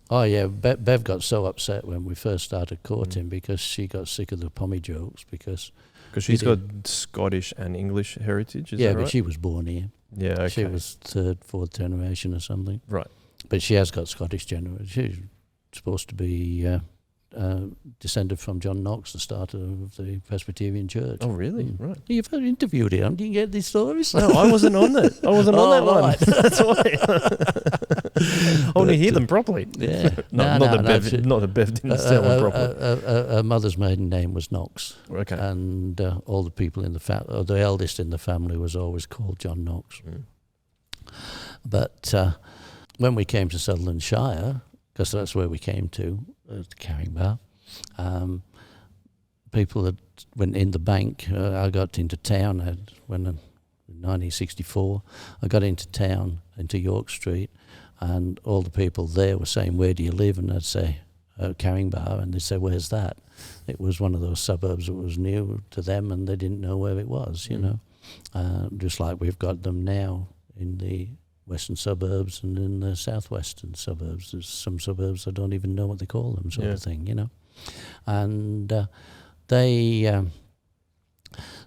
Oh yeah, Bev got so upset when we first started courting because she got sick of the pommie jokes because she's got Scottish and English heritage. Is that right? But she was born here. Yeah, okay. She was third, fourth generation or something. Right. But she has got Scottish generation. She's supposed to be descended from John Knox, the starter of the Presbyterian Church. Oh, really? Right. You've interviewed him. Do you get these stories? No, I wasn't on that. I wasn't on that one. That's why. I want to hear them properly. Yeah. Not that Bev didn't tell them properly. Her mother's maiden name was Knox. Okay. And all the people in the family, the eldest in the family was always called John Knox. Mm. But when we came to Sutherland Shire, because that's where we came to Caringbah, people that went in the bank. I got into town in 1964. I got into town, into York Street, and all the people there were saying, "Where do you live?" And I'd say, Caringbah, and they'd say, "Where's that?" It was one of those suburbs that was new to them, and they didn't know where it was, just like we've got them now in the western suburbs and in the southwestern suburbs. There's some suburbs I don't even know what they call them, sort of thing, And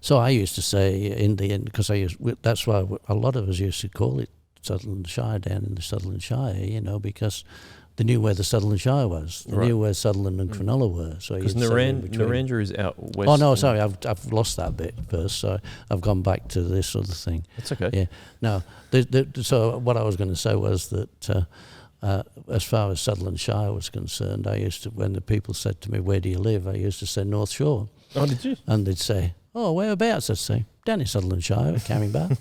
so I used to say in the end, because that's why a lot of us used to call it Sutherland Shire down in the Sutherland Shire, because they knew where the Sutherland Shire was. They knew where Sutherland and Cronulla were. So because Narendra is out west. Oh no, sorry, I've lost that bit first. So I've gone back to this other thing. That's okay. Yeah. No. So what I was going to say was that as far as Sutherland Shire was concerned, I used to, when the people said to me, "Where do you live?" I used to say North Shore. Oh, did you? And they'd say, "Oh, whereabouts?" I'd say, "Down in Sutherland Shire, Caringbah."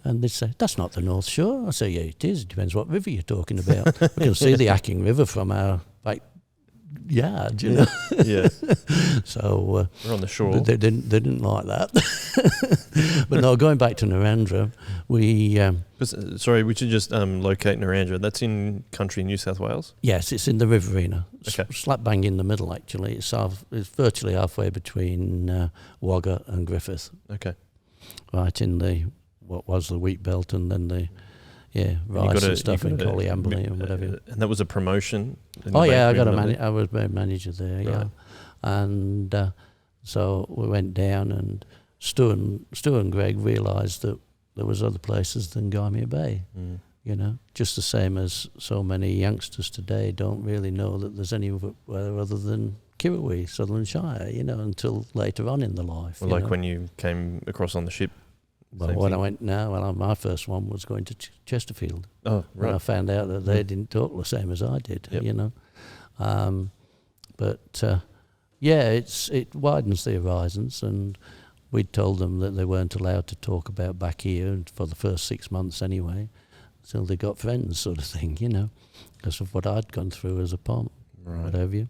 And they'd say, "That's not the North Shore." I say, "Yeah, it is. It depends what river you're talking about. We can see the Acking River from our yard, Yeah. So we're on the shore. They didn't like that. But no, going back to Narendra, we... sorry, we should just locate Narendra. That's in country New South Wales? Yes, it's in the Riverina. Okay. Slap bang in the middle, actually. It's virtually halfway between Wagga and Griffith. Okay. Right in what was the wheat belt and then the... Yeah, rice and stuff in Collyamberley and whatever. And that was a promotion? I was manager there, right. Yeah. And so we went down, and Stu and Greg realised that there was other places than Gymea Bay. You know, just the same as so many youngsters today don't really know that there's anywhere other than Kirrawee, Sutherland Shire, you know, until later on in the life. Well, like when you came across on the ship. Well, when I went my first one was going to Chesterfield. Oh, right. And I found out that they didn't talk the same as I did, you know. It widens the horizons, and we told them that they weren't allowed to talk about back here for the first 6 months anyway, until they got friends, sort of thing, you know, because of what I'd gone through as a pomp, what have you.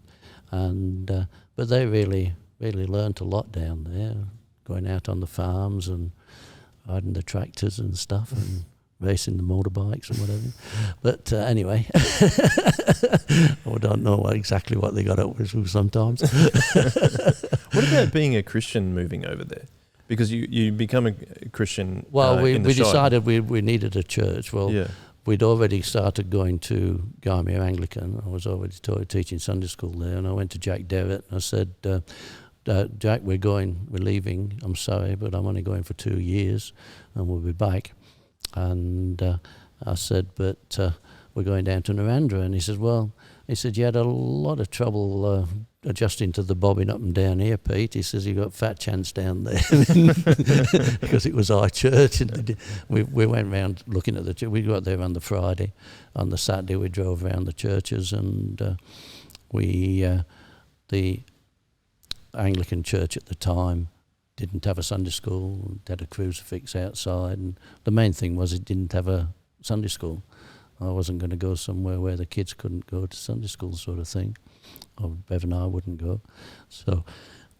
And but they really learnt a lot down there, going out on the farms and riding the tractors and stuff and racing the motorbikes and whatever. But anyway, I don't know exactly what they got up with sometimes. What about being a Christian moving over there? Because you become a Christian. Well, we Shire. decided we needed a church. Well, we'd already started going to Gymea Anglican. I was already teaching Sunday school there, and I went to Jack Derrett and I said, Jack, we're leaving. I'm sorry, but I'm only going for 2 years, and we'll be back. And I said, but we're going down to Narandra. And he said, you had a lot of trouble adjusting to the bobbing up and down here, Pete. He says, you got fat chance down there. Because it was our church. And we went round looking at the church. We got there on the Friday. On the Saturday, we drove around the churches, and the Anglican church at the time didn't have a Sunday school. It had a crucifix outside, and the main thing was it didn't have a Sunday school. I wasn't going to go somewhere where the kids couldn't go to Sunday school, sort of thing, or Bev and I wouldn't go. So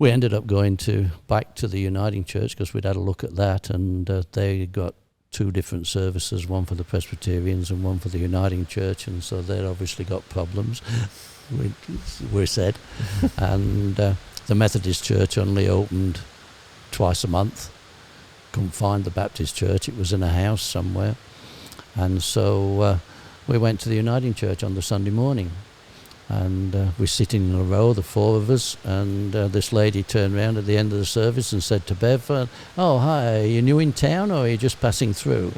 we ended up going back to the Uniting Church because we'd had a look at that, and they got 2 different services, one for the Presbyterians and one for the Uniting Church, and so they'd obviously got problems, we said. And the Methodist Church only opened twice a month. Couldn't find the Baptist Church. It was in a house somewhere. And so we went to the Uniting Church on the Sunday morning. And we're sitting in a row, the 4 of us, and this lady turned around at the end of the service and said to Bev, oh, hi, are you new in town or are you just passing through?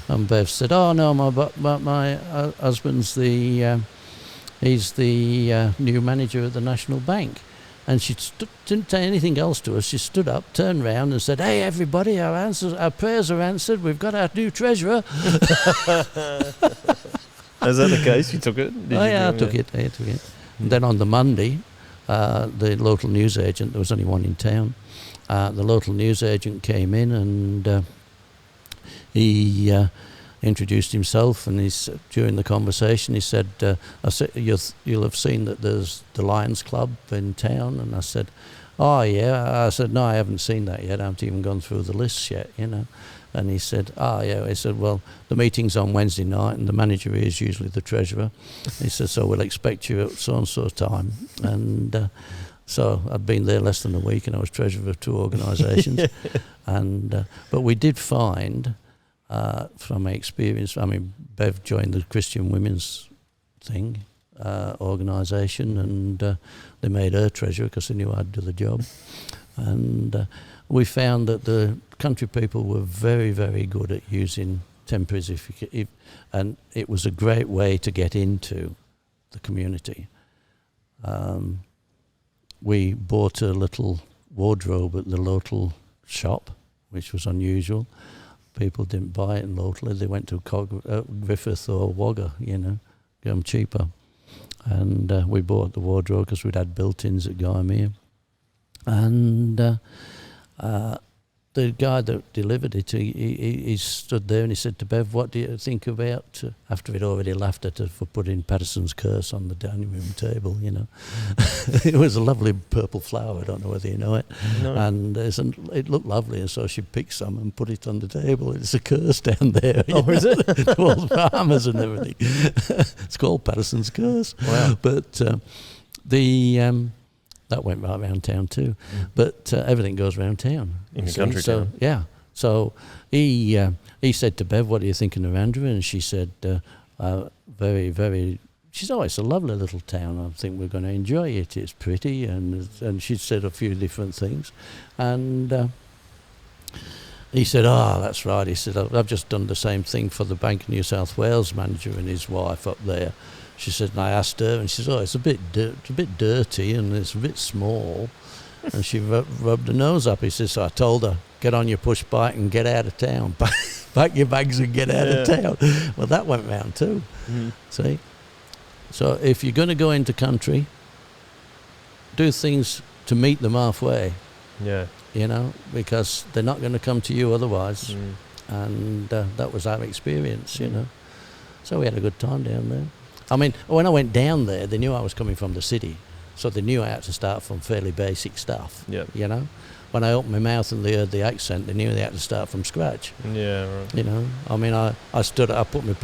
And Bev said, oh, no, my husband's he's the new manager at the National Bank. And she didn't say anything else to us. She stood up, turned round and said, hey, everybody, our prayers are answered. We've got our new treasurer. Is that the case? You took it? I took it. And then on the Monday, the local newsagent, there was only one in town, the local newsagent came in and he introduced himself, and during the conversation he said, I said, you'll have seen that there's the Lions Club in town. And I said, oh yeah. I said, no, I haven't seen that yet. I haven't even gone through the lists yet, you know. And he said, oh yeah. He said, well, the meeting's on Wednesday night and the manager is usually the treasurer. He said, so we'll expect you at so-and-so time. And so I'd been there less than a week and I was treasurer of 2 organisations. But we did find, from my experience, I mean, Bev joined the Christian Women's thing, organisation, and they made her treasurer because they knew I'd do the job. And we found that the country people were very, very good at using temporaries, and it was a great way to get into the community. We bought a little wardrobe at the local shop, which was unusual. People didn't buy it locally. They went to Griffith or Wagga, you know, get them cheaper. And we bought the wardrobe because we'd had built-ins at Gymea. And the guy that delivered it, he stood there and he said to Bev, what do you think about, after he'd already laughed at her for putting Patterson's Curse on the dining room table, you know. It was a lovely purple flower, I don't know whether you know it. No. And it looked lovely, and so she picked some and put it on the table. It's a curse down there. Oh, is it? All the farmers and everything. It's called Patterson's Curse. Wow. But that went right around town too. But everything goes around town. In the country town. Yeah. So he said to Bev, what do you think of Narandra? And she said, very, very, she said, oh, it's a lovely little town. I think we're going to enjoy it. It's pretty. And she said a few different things. And He said, "Oh, that's right." He said, "I've just done the same thing for the Bank of New South Wales manager and his wife up there." She said, and I asked her, and she said, "Oh, it's a bit dirty and it's a bit small." And she rubbed her nose up. He says, "So I told her, get on your push bike and get out of town. Pack your bags and get out of town." Well, that went round too. See? So if you're going to go into country, do things to meet them halfway. Yeah. You know, because they're not going to come to you otherwise. And that was our experience, you know. So we had a good time down there. I mean, when I went down there, they knew I was coming from the city. So they knew I had to start from fairly basic stuff, you know. When I opened my mouth and they heard the accent, they knew they had to start from scratch. Yeah, right. You know, I mean, I put my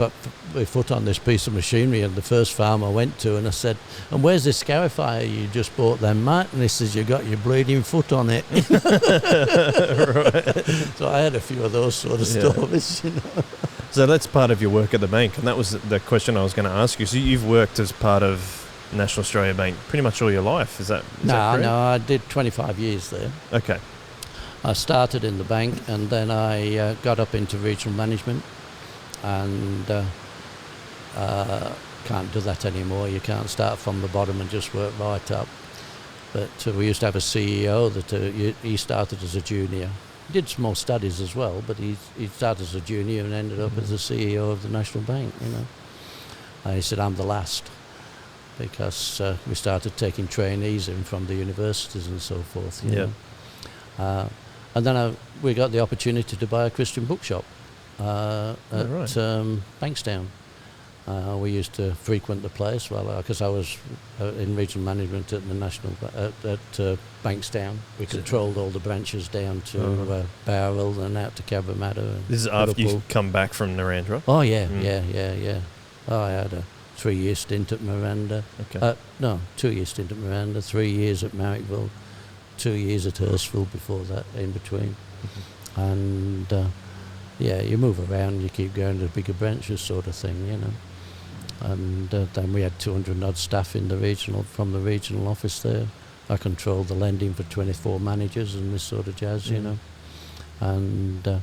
foot on this piece of machinery at the first farm I went to, and I said, "And where's this scarifier you just bought then, Matt?" And he says, "You got your bleeding foot on it." Right. So I had a few of those sort of stories, you know. So that's part of your work at the bank, and that was the question I was going to ask you. So you've worked as part of National Australia Bank pretty much all your life, is that correct? No, I did 25 years there. Okay. I started in the bank, and then I got up into regional management, and can't do that anymore. You can't start from the bottom and just work right up. But we used to have a CEO that he started as a junior. He did small studies as well, but he started as a junior and ended up as the CEO of the National Bank, you know. And he said, "I'm the last," because we started taking trainees in from the universities and so forth, you know. And then we got the opportunity to buy a Christian bookshop at Bankstown. We used to frequent the place, because I was in regional management at the national at Bankstown. We controlled all the branches down to Bowral and out to Cabramatta. This is after you've come back from Narrandera? Oh yeah. Oh, I had a 3-year stint at Miranda. Okay. 2-year stint at Miranda, 3 years at Marrickville, 2 years at Hurstville before that, in between. And you move around, you keep going to bigger branches sort of thing, you know. And then we had 200 odd staff from the regional office there. I controlled the lending for 24 managers and this sort of jazz, you know. And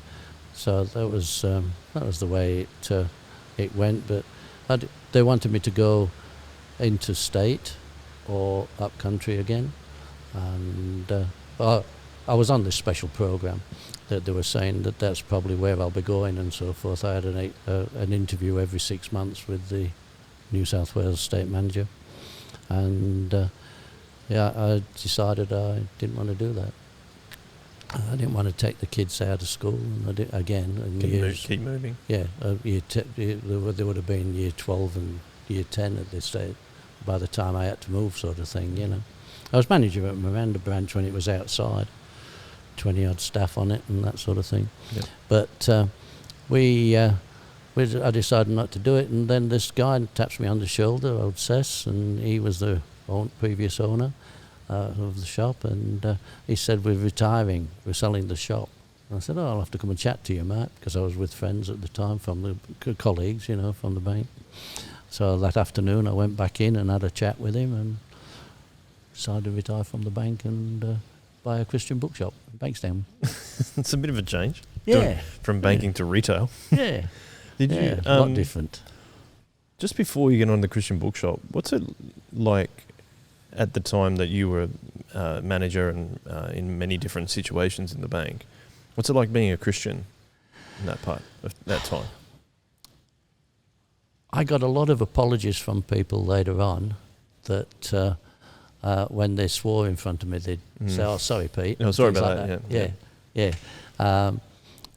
so that was the way it went. But they wanted me to go into state or up country again. And I was on this special program that they were saying that that's probably where I'll be going and so forth. I had an interview every 6 months with the New South Wales state manager, and I decided I didn't want to do that. I didn't want to take the kids out of school, and I did again. Keep moving. Yeah, there would have been year 12 and year 10 at this stage by the time I had to move, sort of thing, you know. I was manager at Miranda branch when it was outside, 20 odd staff on it and that sort of thing. Yep. But I decided not to do it, and then this guy taps me on the shoulder, old Cess, and he was the previous owner of the shop, and he said, "We're retiring, we're selling the shop." And I said, "Oh, I'll have to come and chat to you, Matt," because I was with friends at the time from the colleagues, you know, from the bank. So that afternoon I went back in and had a chat with him and decided to retire from the bank and buy a Christian bookshop in Bankstown. It's a bit of a change. Yeah. From banking to retail. Yeah. Did you? A lot different. Just before you get on the Christian bookshop, what's it like at the time that you were manager and in many different situations in the bank? What's it like being a Christian in that part of that time? I got a lot of apologies from people later on that when they swore in front of me, they'd say, "Oh, sorry, Pete." No, sorry about that. Yeah.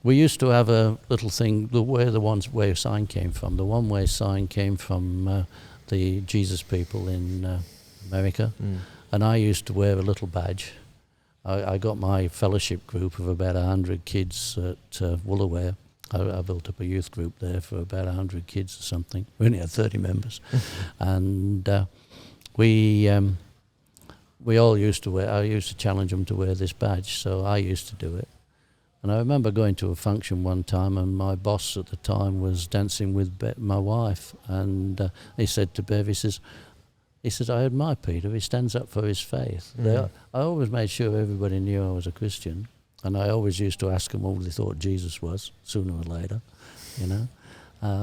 We used to have a little thing, where the one-way sign came from. The one-way sign came from the Jesus people in America, and I used to wear a little badge. I got my fellowship group of about 100 kids at Woolaware. I built up a youth group there for about 100 kids or something. We only had 30 members. And we all used to I used to challenge them to wear this badge, so I used to do it. And I remember going to a function one time, and my boss at the time was dancing with my wife, and he said to Bev, he says, "I admire Peter, he stands up for his faith." I always made sure everybody knew I was a Christian. And I always used to ask them what they thought Jesus was, sooner or later, you know,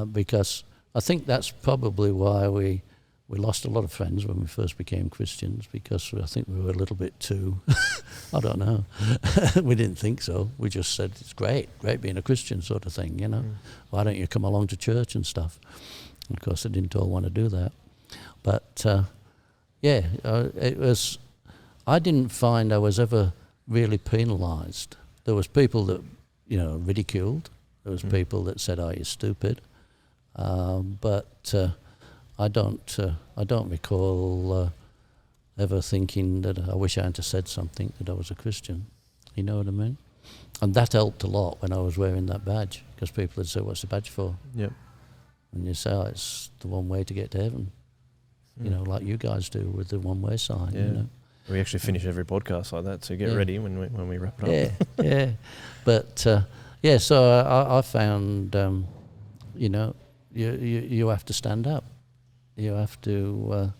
because I think that's probably why we lost a lot of friends when we first became Christians, because I think we were a little bit too, I don't know, we didn't think so. We just said, it's great being a Christian sort of thing, you know. Why don't you come along to church and stuff? And of course, they didn't all want to do that. But, it was, I didn't find I was ever really penalised. There was people that, you know, ridiculed. There was people that said, "Oh, you're stupid," but I don't recall ever thinking that I wish I hadn't said something that I was a Christian. You know what I mean? And that helped a lot when I was wearing that badge, because people would say, "What's the badge for?" Yep. And you say, "Oh, it's the one way to get to heaven." You know, like you guys do with the one-way sign. Yeah. You know. We actually finish every podcast like that, so get ready when we wrap it up. Yeah. But so I found, you know, you have to stand up. You have to.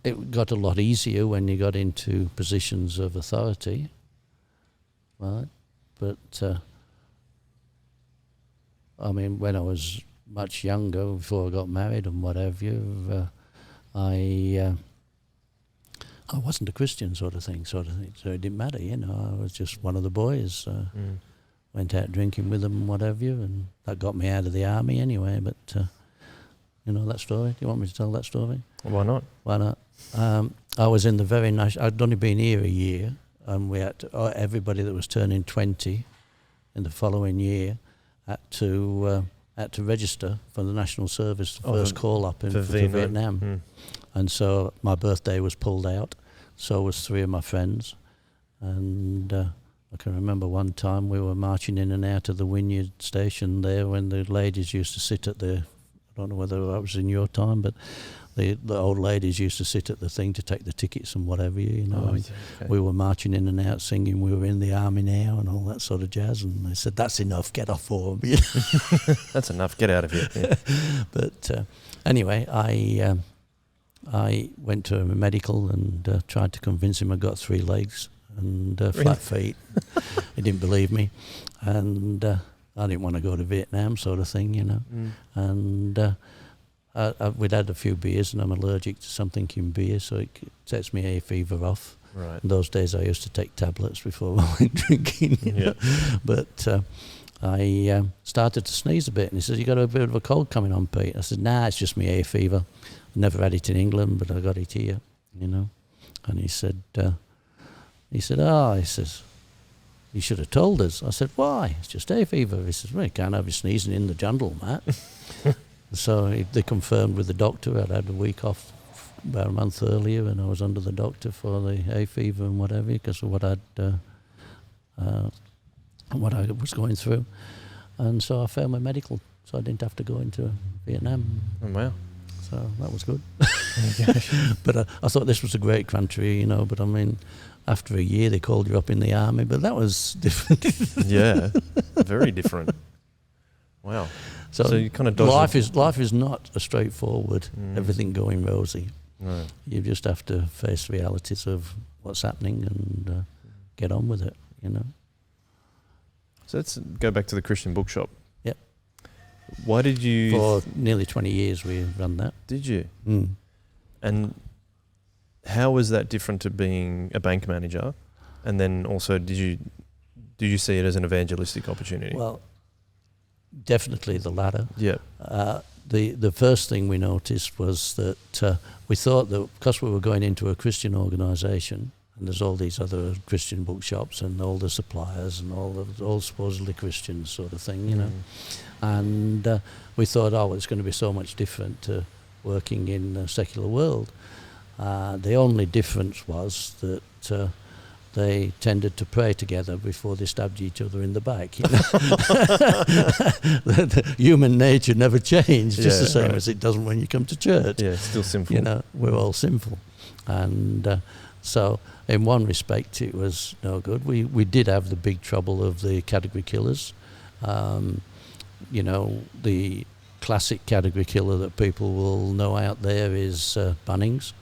It got a lot easier when you got into positions of authority, right? But I mean, when I was much younger, before I got married and whatever, I wasn't a Christian sort of thing, so it didn't matter, you know. I was just one of the boys. Went out drinking with them and whatever, and that got me out of the army anyway. But you know that story. Do you want me to tell that story? Why not? Why not? I was in the very nice. I'd only been here a year, and we had to, everybody that was turning 20 in the following year had to register for the national service, first call up for Vietnam. And so my birthday was pulled out, so was 3 of my friends. And I can remember one time we were marching in and out of the Wynyard station there when the ladies used to sit at the, I don't know whether that was in your time, but the old ladies used to sit at the thing to take the tickets and whatever, you know. We were marching in and out singing "We Were in the Army Now" and all that sort of jazz, and they said, "That's enough, get off for them." That's enough, get out of here. Yeah. But anyway, I went to a medical and tried to convince him I got 3 legs and flat feet. He didn't believe me, and I didn't want to go to Vietnam sort of thing, you know. And we'd had a few beers, and I'm allergic to something in beer, so it sets me hay fever off. Right. In those days I used to take tablets before I went drinking. You know? But I started to sneeze a bit, and he says, "You got a bit of a cold coming on, Pete?" I said, "Nah, it's just me hay fever. I never had it in England, but I got it here, you know." And he said, he says, "You should have told us." I said, "Why? It's just hay fever." He says, "Well, you can't have you sneezing in the jungle, Matt." So they confirmed with the doctor. I'd had a week off about a month earlier, and I was under the doctor for the hay fever and whatever because of what I was going through. And so I failed my medical, so I didn't have to go into Vietnam. Oh, wow. So that was good. But I thought this was a great country, you know, but I mean, after a year they called you up in the army, but that was different. Yeah, very different. Wow. So you kind of life is not a straightforward, everything going rosy. No. You just have to face realities of what's happening and get on with it, you know. So let's go back to the Christian bookshop. Yep. Why did you... For nearly 20 years we run that. Did you? And how was that different to being a bank manager? And then also, did you see it as an evangelistic opportunity? Well, definitely the latter. Yeah. The first thing we noticed was that we thought that because we were going into a Christian organisation, and there's all these other Christian bookshops and all the suppliers and all supposedly Christian sort of thing, you know. And we thought, oh, well, it's going to be so much different to working in a secular world. The only difference was that they tended to pray together before they stabbed each other in the back. You know? the human nature never changed, just the same as it doesn't when you come to church. Yeah, it's still sinful. You know, we're all sinful. And so in one respect it was no good. We did have the big trouble of the category killers. You know, the classic category killer that people will know out there is Bunnings.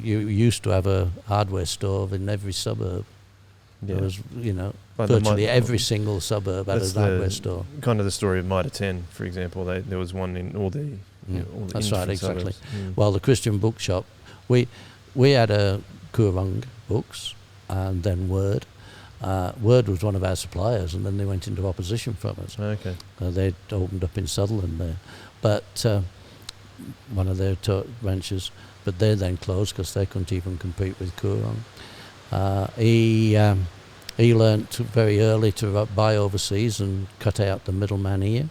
You used to have a hardware store in every suburb. Yeah. There was, Like the virtually Mi- every single suburb had a That's hardware the store. kind of the story of Mitre 10, for example. There was one in all the all the That's right, different exactly. suburbs. Mm. Well, the Christian bookshop, we had a Kurung Books and then Word. Word was one of our suppliers, and then they went into opposition from us. Okay. They'd opened up in Sutherland there, but one of their branches, but they then closed because they couldn't even compete with Kurung. He learnt very early to buy overseas and cut out the middleman here,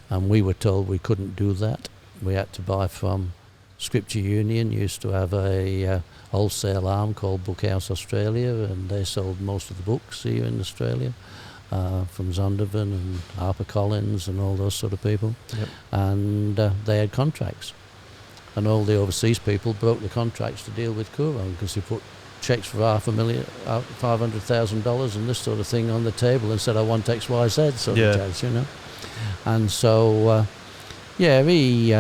and we were told we couldn't do that. We had to buy from Scripture Union. Used to have a wholesale arm called Bookhouse Australia, and they sold most of the books here in Australia, from Zondervan and HarperCollins and all those sort of people. Yep. And they had contracts, and all the overseas people broke the contracts to deal with Kurung because they put checks for $500,000 and this sort of thing on the table and said, I want XYZ sort of jazz, And so, we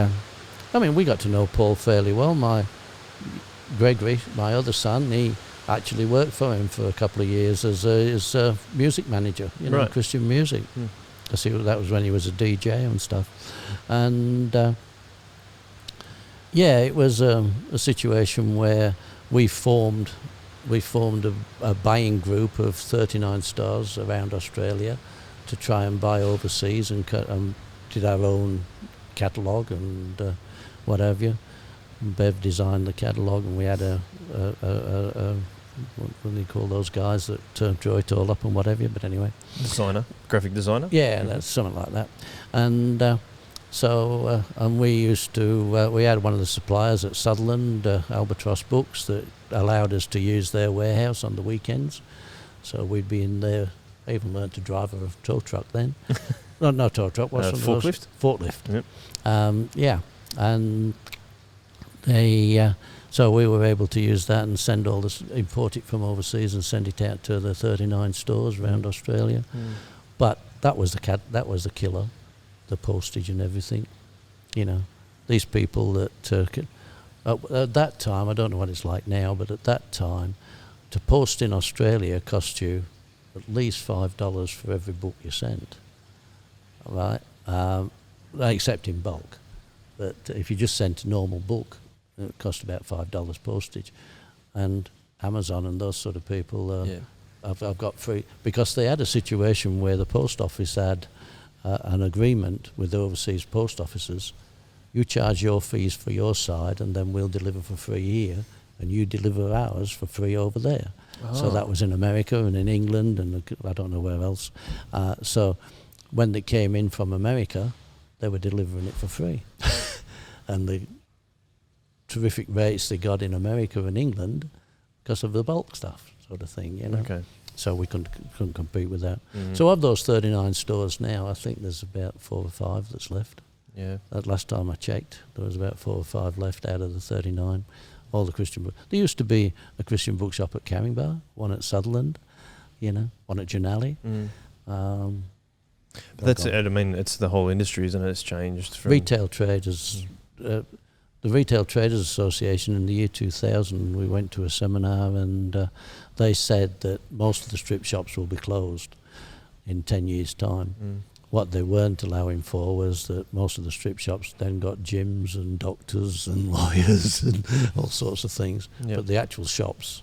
got to know Paul fairly well. Gregory, my other son, he actually worked for him for a couple of years as a music manager, Right. Christian music. Because that was when he was a DJ and stuff. And, it was a situation where we formed a buying group of 39 stores around Australia to try and buy overseas and did our own catalogue and what have you. Bev designed the catalogue, and we had a what do you call those guys that draw it all up and whatever. But anyway, Graphic designer. Yeah, that's something like that. And and we used to we had one of the suppliers at Sutherland, Albatross Books, that allowed us to use their warehouse on the weekends. So we'd be in there. I even learned to drive a tow truck then. No tow truck. What's forklift? Forklift. Yep. And they so we were able to use that and send all this, import it from overseas and send it out to the 39 stores around Australia. But that was the killer, the postage and everything. These people that at that time, I don't know what it's like now, but at that time, to post in Australia cost you at least $5 for every book you sent, right? Except in bulk. But if you just sent a normal book, it cost about $5 postage. And Amazon and those sort of people, I've got free, because they had a situation where the post office had an agreement with the overseas post offices. You charge your fees for your side, and then we'll deliver for free here, and you deliver ours for free over there. So that was in America and in England and I don't know where else. So when they came in from America, they were delivering it for free. And the terrific rates they got in America and England because of the bulk stuff sort of thing, Okay. So we couldn't compete with that. So of those 39 stores now, I think there's about 4 or 5 that's left. Yeah. That last time I checked, there was about 4 or 5 left out of the 39. All the Christian books. There used to be a Christian bookshop at Caringbah, one at Sutherland, one at Janali. But that's it. I mean, it's the whole industry, isn't it? It's changed from Retail traders. The Retail Traders Association in the year 2000, we went to a seminar and they said that most of the strip shops will be closed in 10 years' time. What they weren't allowing for was that most of the strip shops then got gyms and doctors and lawyers and all sorts of things. Yep. But the actual shops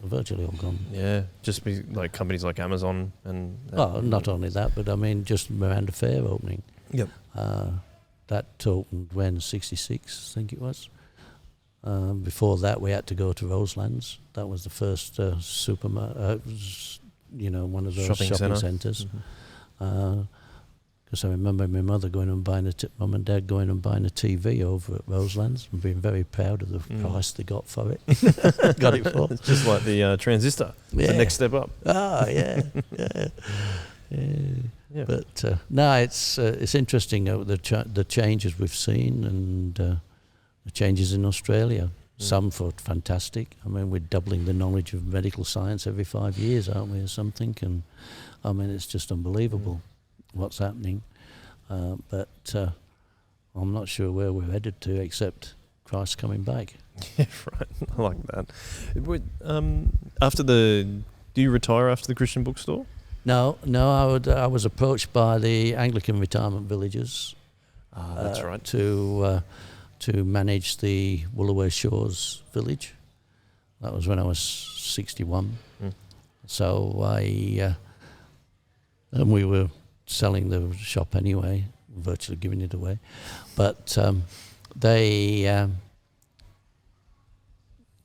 are virtually all gone. Yeah, just be like companies like Amazon and... Well, not only that, but I mean just Miranda Fair opening. Yep. That opened when, 66, I think it was. Before that, we had to go to Roselands. That was the first supermarket, one of those shopping centres. Because I remember my mother going and buying mum and dad going and buying a TV over at Roselands and being very proud of the price they got for it. Got it for. It's just like the transistor. The next step up. Yeah. But no, it's interesting the changes we've seen and the changes in Australia. Some for fantastic. I mean, we're doubling the knowledge of medical science every 5 years, aren't we, or something? And I mean, it's just unbelievable what's happening. But I'm not sure where we're headed to, except Christ coming back. Yeah, right. I like that. Do you retire after the Christian bookstore? No, I was approached by the Anglican retirement villages. That's right. To manage the Woolaway Shores village. That was when I was 61. Mm. So and we were selling the shop anyway, virtually giving it away. But they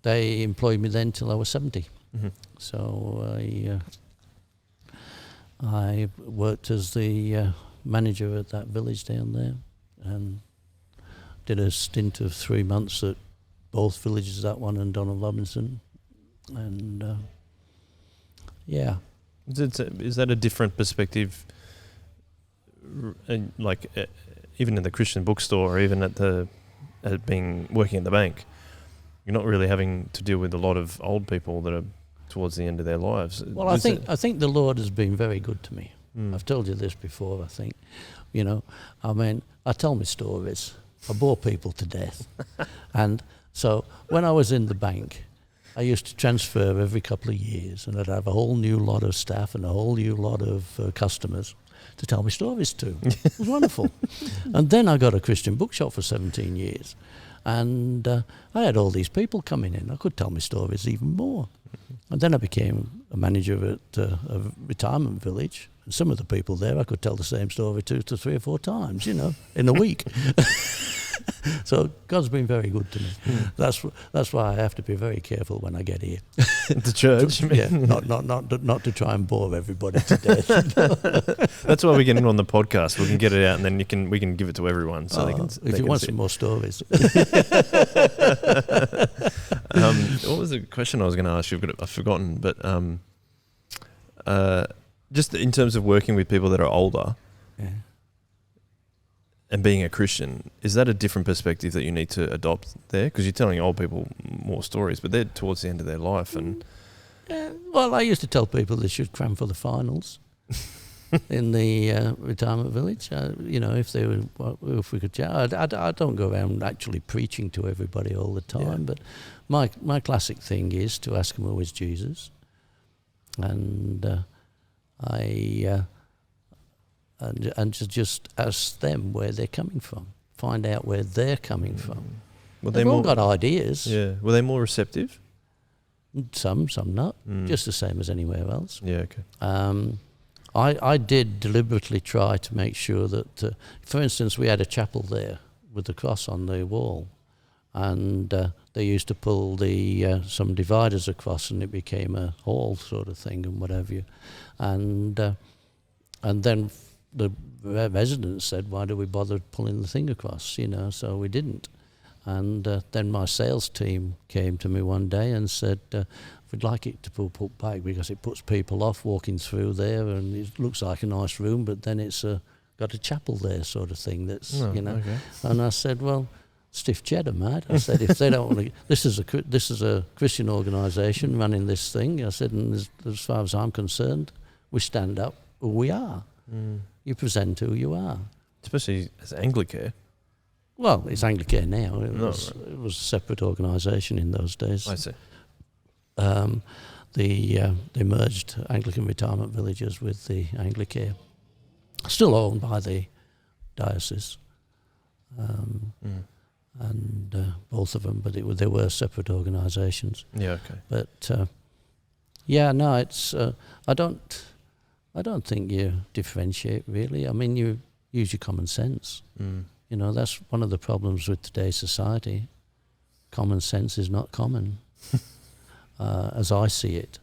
employed me then till I was 70. Mm-hmm. So I worked as the manager at that village down there, and did a stint of 3 months at both villages, that one and Donald Robinson, and Is that a different perspective? Even in the Christian bookstore, or even working at the bank, you're not really having to deal with a lot of old people that are towards the end of their lives. Well, I think the Lord has been very good to me. I've told you this before, I think. I tell my stories. I bore people to death. And so when I was in the bank, I used to transfer every couple of years, and I'd have a whole new lot of staff and a whole new lot of customers to tell me stories to. It was wonderful. And then I got a Christian bookshop for 17 years. And I had all these people coming in. I could tell me stories even more. And then I became a manager at a retirement village. And some of the people there, I could tell the same story 2 to 3 or 4 times, in a week. So God's been very good to me. That's why I have to be very careful when I get here. The church, yeah, not to try and bore everybody to death. That's why we're getting on the podcast. We can get it out, and then we can give it to everyone, so they can. If you want some more stories. What was the question I was going to ask you? I've forgotten, but just in terms of working with people that are older. Yeah. And being a Christian, is that a different perspective that you need to adopt there? Because you're telling old people more stories, but they're towards the end of their life. And well, I used to tell people they should cram for the finals in the retirement village. If we could chat. I don't go around actually preaching to everybody all the time, but my classic thing is to ask them who is Jesus, and and to just ask them where they're coming from, find out where they're coming from. They've all got ideas. Yeah. Were they more receptive? Some not. Just the same as anywhere else. Yeah, okay. I did deliberately try to make sure that, for instance, we had a chapel there with the cross on the wall, and they used to pull some dividers across, and it became a hall sort of thing and whatever. And then the residents said, why do we bother pulling the thing across, so we didn't. And then my sales team came to me one day and said, we'd like it to be put back because it puts people off walking through there, and it looks like a nice room, but then it's got a chapel there sort of thing that's, Okay. And I said, well, stiff cheddar, mate. I said, if they don't want to, this is a Christian organisation running this thing. I said, and as far as I'm concerned, we stand up who we are. You present who you are. Especially as Anglicare. Well, it's Anglicare now. It was a separate organisation in those days. I see. They merged Anglican retirement villages with the Anglicare, still owned by the diocese, and both of them, but they were separate organisations. Yeah, okay. But it's I don't think you differentiate really. I mean, you use your common sense. That's one of the problems with today's society. Common sense is not common, as I see it.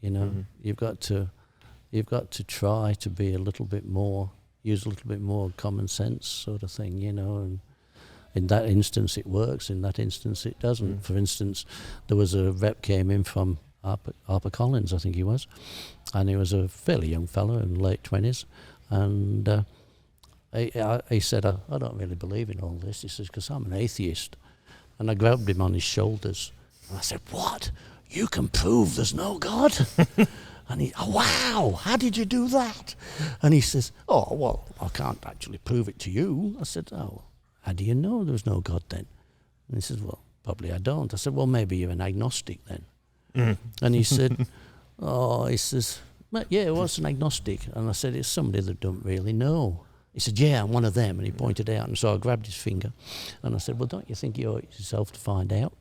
You've got to try to be use a little bit more common sense sort of thing. And in that instance it works. In that instance it doesn't. For instance, there was a rep came in from Harper Collins, I think he was, and he was a fairly young fellow in late 20s, and he said, I don't really believe in all this. He says, because I'm an atheist. And I grabbed him on his shoulders, and I said, what? You can prove there's no God? And he, oh, wow, how did you do that? And he says, oh, well, I can't actually prove it to you. I said, oh, how do you know there's no God then? And he says, well, probably I don't. I said, well, maybe you're an agnostic then. Mm. And he said, oh, he says, yeah, what's an agnostic? And I said, it's somebody that don't really know. He said, yeah, I'm one of them. And he pointed out. And so I grabbed his finger. And I said, well, don't you think you owe it yourself to find out?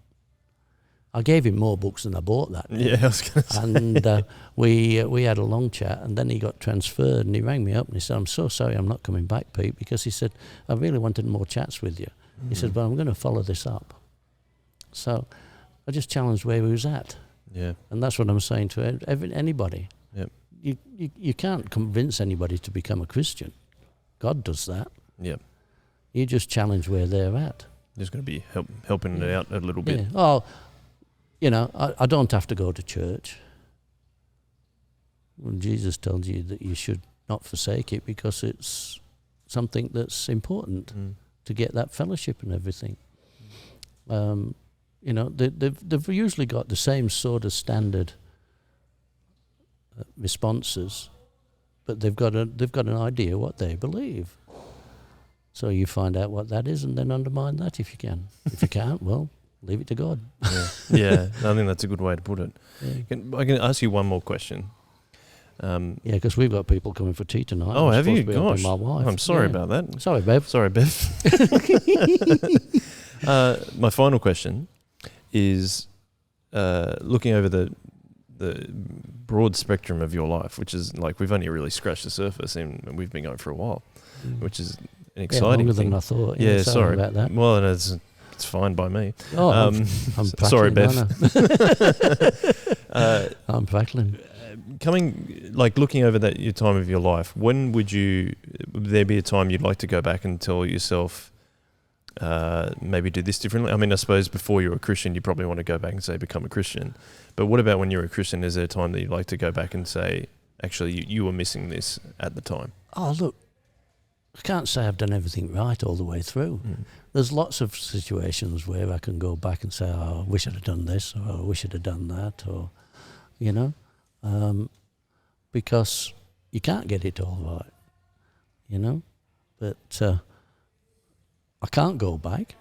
I gave him more books than I bought that day. Yeah, I was going to say. And we had a long chat, and then he got transferred, and he rang me up and he said, I'm so sorry I'm not coming back, Pete, because he said, I really wanted more chats with you. He said, but I'm going to follow this up. So I just challenged where he was at. Yeah. And that's what I'm saying to anybody. Yep. You can't convince anybody to become a Christian. God does that. Yep. You just challenge where they're at. There's going to be helping it out a little bit. Yeah. Oh, you know, I don't have to go to church. Well, Jesus tells you that you should not forsake it because it's something that's important to get that fellowship and everything. You know, they've usually got the same sort of standard responses, but they've got an idea what they believe. So you find out what that is and then undermine that if you can. If you can't, well, leave it to God. Yeah, yeah. I think that's a good way to put it. Yeah. I can ask you one more question. Yeah, because we've got people coming for tea tonight. Oh, I'm have you? supposed to be helping Gosh, my wife. I'm sorry Yeah. about that. Sorry, Bev. Sorry, Bev. My final question is looking over the broad spectrum of your life, which is like we've only really scratched the surface, and we've been going for a while, which is an exciting longer thing. than I thought. Yeah, sorry about that. Well, it's fine by me. Oh, I'm sorry, Bev. I'm prattling. Looking over your time of your life, when would there be a time you'd like to go back and tell yourself, maybe do this differently? I mean, I suppose before you were a Christian, you probably want to go back and say, become a Christian. But what about when you're a Christian? Is there a time that you'd like to go back and say, actually, you were missing this at the time? Oh, look, I can't say I've done everything right all the way through. There's lots of situations where I can go back and say, oh, I wish I'd have done this, or I wish I'd have done that, or, you know, because you can't get it all right, you know. But I can't go back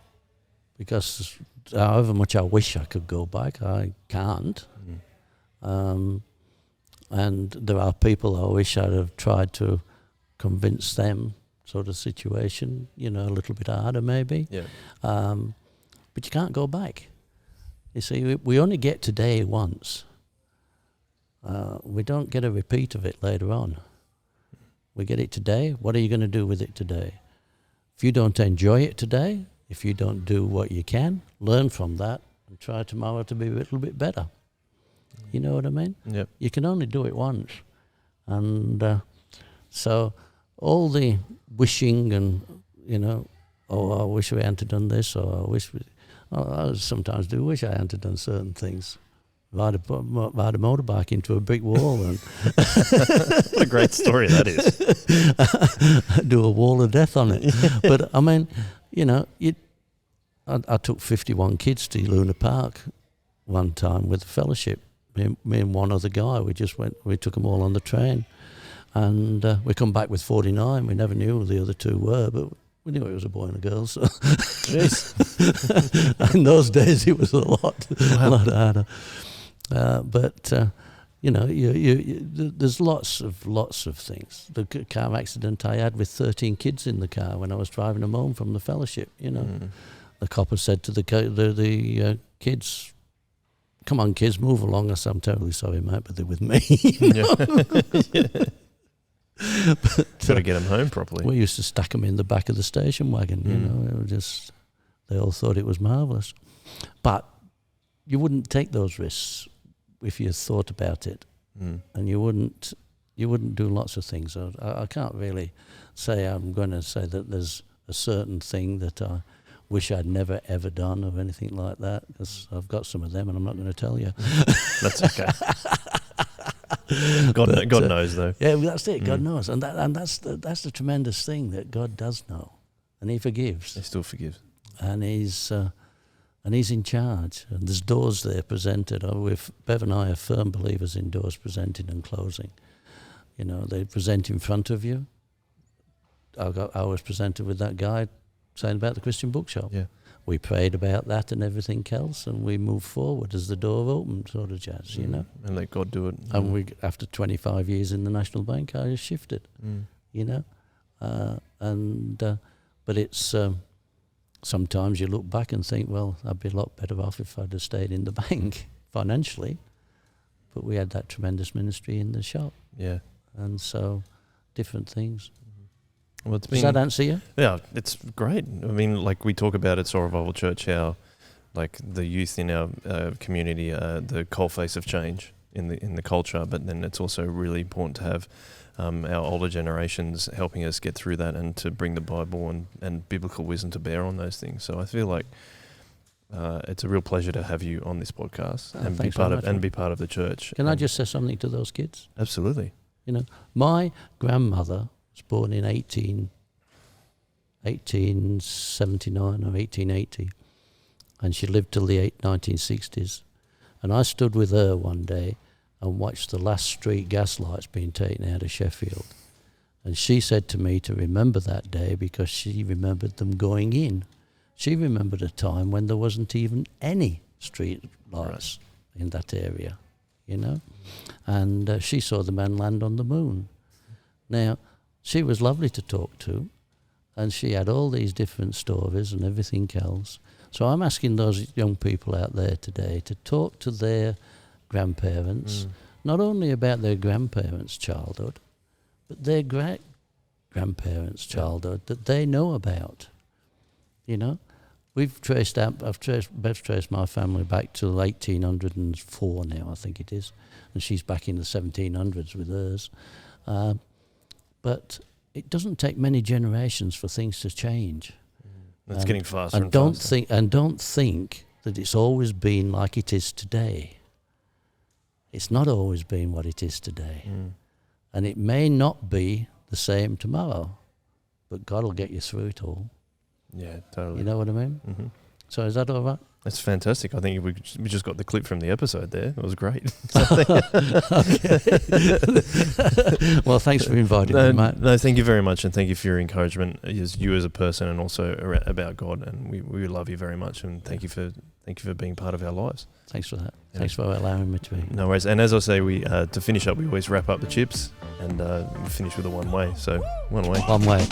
because however much I wish I could go back, I can't. And there are people I wish I'd have tried to convince them, sort of situation, you know, a little bit harder maybe. Yeah. But you can't go back. You see, we only get today once. We don't get a repeat of it later on. We get it today. What are you going to do with it today? If you don't enjoy it today, if you don't do what you can, learn from that and try tomorrow to be a little bit better. You know what I mean? Yep. You can only do it once. And so all the wishing and, you know, oh, I wish we hadn't done this, or I sometimes do wish I hadn't done certain things. Ride a motorbike into a brick wall and What a great story that is. do a wall of death on it. But I mean, you know, I took 51 kids to Luna Park one time with a fellowship. Me and one other guy. We took them all on the train, and we come back with 49. We never knew who the other two were, but we knew it was a boy and a girl. So in those days, it was a lot harder. But you know, there's lots of things. The car accident I had with 13 kids in the car when I was driving them home from the fellowship. You know, the copper said to the kids, "Come on, kids, move along." I said, "I'm terribly sorry, mate, but they're with me." Got to get them home properly. We used to stack them in the back of the station wagon. You know, it was just, they all thought it was marvellous. But you wouldn't take those risks if you thought about it, and you wouldn't do lots of things. I can't really say I'm going to say that there's a certain thing that I wish I'd never ever done or anything like that, because I've got some of them and I'm not going to tell you. That's okay. God knows though. Yeah, well, that's it. God knows, and that's the tremendous thing, that God does know, and He forgives. He still forgives, and He's in charge. And there's doors there presented. Bev and I are firm believers in doors presenting and closing. You know, they present in front of you. I was presented with that guy saying about the Christian bookshop. Yeah. we prayed about that and everything else, and we moved forward as the door opened, sort of jazz, you know. And let God do it. And we, after 25 years in the National Bank, I just shifted, you know. But it's sometimes you look back and think, well, I'd be a lot better off if I'd have stayed in the bank financially. But we had that tremendous ministry in the shop. Yeah. And so, different things. Well, Does that answer you? Yeah, it's great. I mean, like we talk about at Soul Revival Church, how like the youth in our community are the coalface of change in the culture, but then it's also really important to have our older generations helping us get through that and to bring the Bible and biblical wisdom to bear on those things. So I feel like it's a real pleasure to have you on this podcast and be part of the church. Can I just say something to those kids? Absolutely. You know, my grandmother was born in 1879 or 1880, and she lived till the 1960s. And I stood with her one day and watched the last street gas lights being taken out of Sheffield. And she said to me to remember that day because she remembered them going in. She remembered a time when there wasn't even any street lights in that area, you know. And she saw the man land on the moon. Now, she was lovely to talk to, and she had all these different stories and everything else. So I'm asking those young people out there today to talk to their grandparents, not only about their grandparents' childhood, but their great-grandparents' childhood that they know about. You know, Bev's traced my family back to 1804 now, I think it is, and she's back in the 1700s with hers. But it doesn't take many generations for things to change. It's getting faster and don't faster. Don't think that it's always been like it is today. It's not always been what it is today. And it may not be the same tomorrow, but God will get you through it all. Yeah, totally. You know what I mean? Mm-hmm. So is that all right? That's fantastic. I think we just got the clip from the episode there. It was great. Well, thanks for inviting me, mate. No, thank you very much, and thank you for your encouragement, you as a person, and also about God. And we love you very much, and thank you for being part of our lives. Thanks for that. Yeah. Thanks for allowing me to be. No worries. And as I say, we to finish up, we always wrap up the chips and finish with a one way. So one way. One way.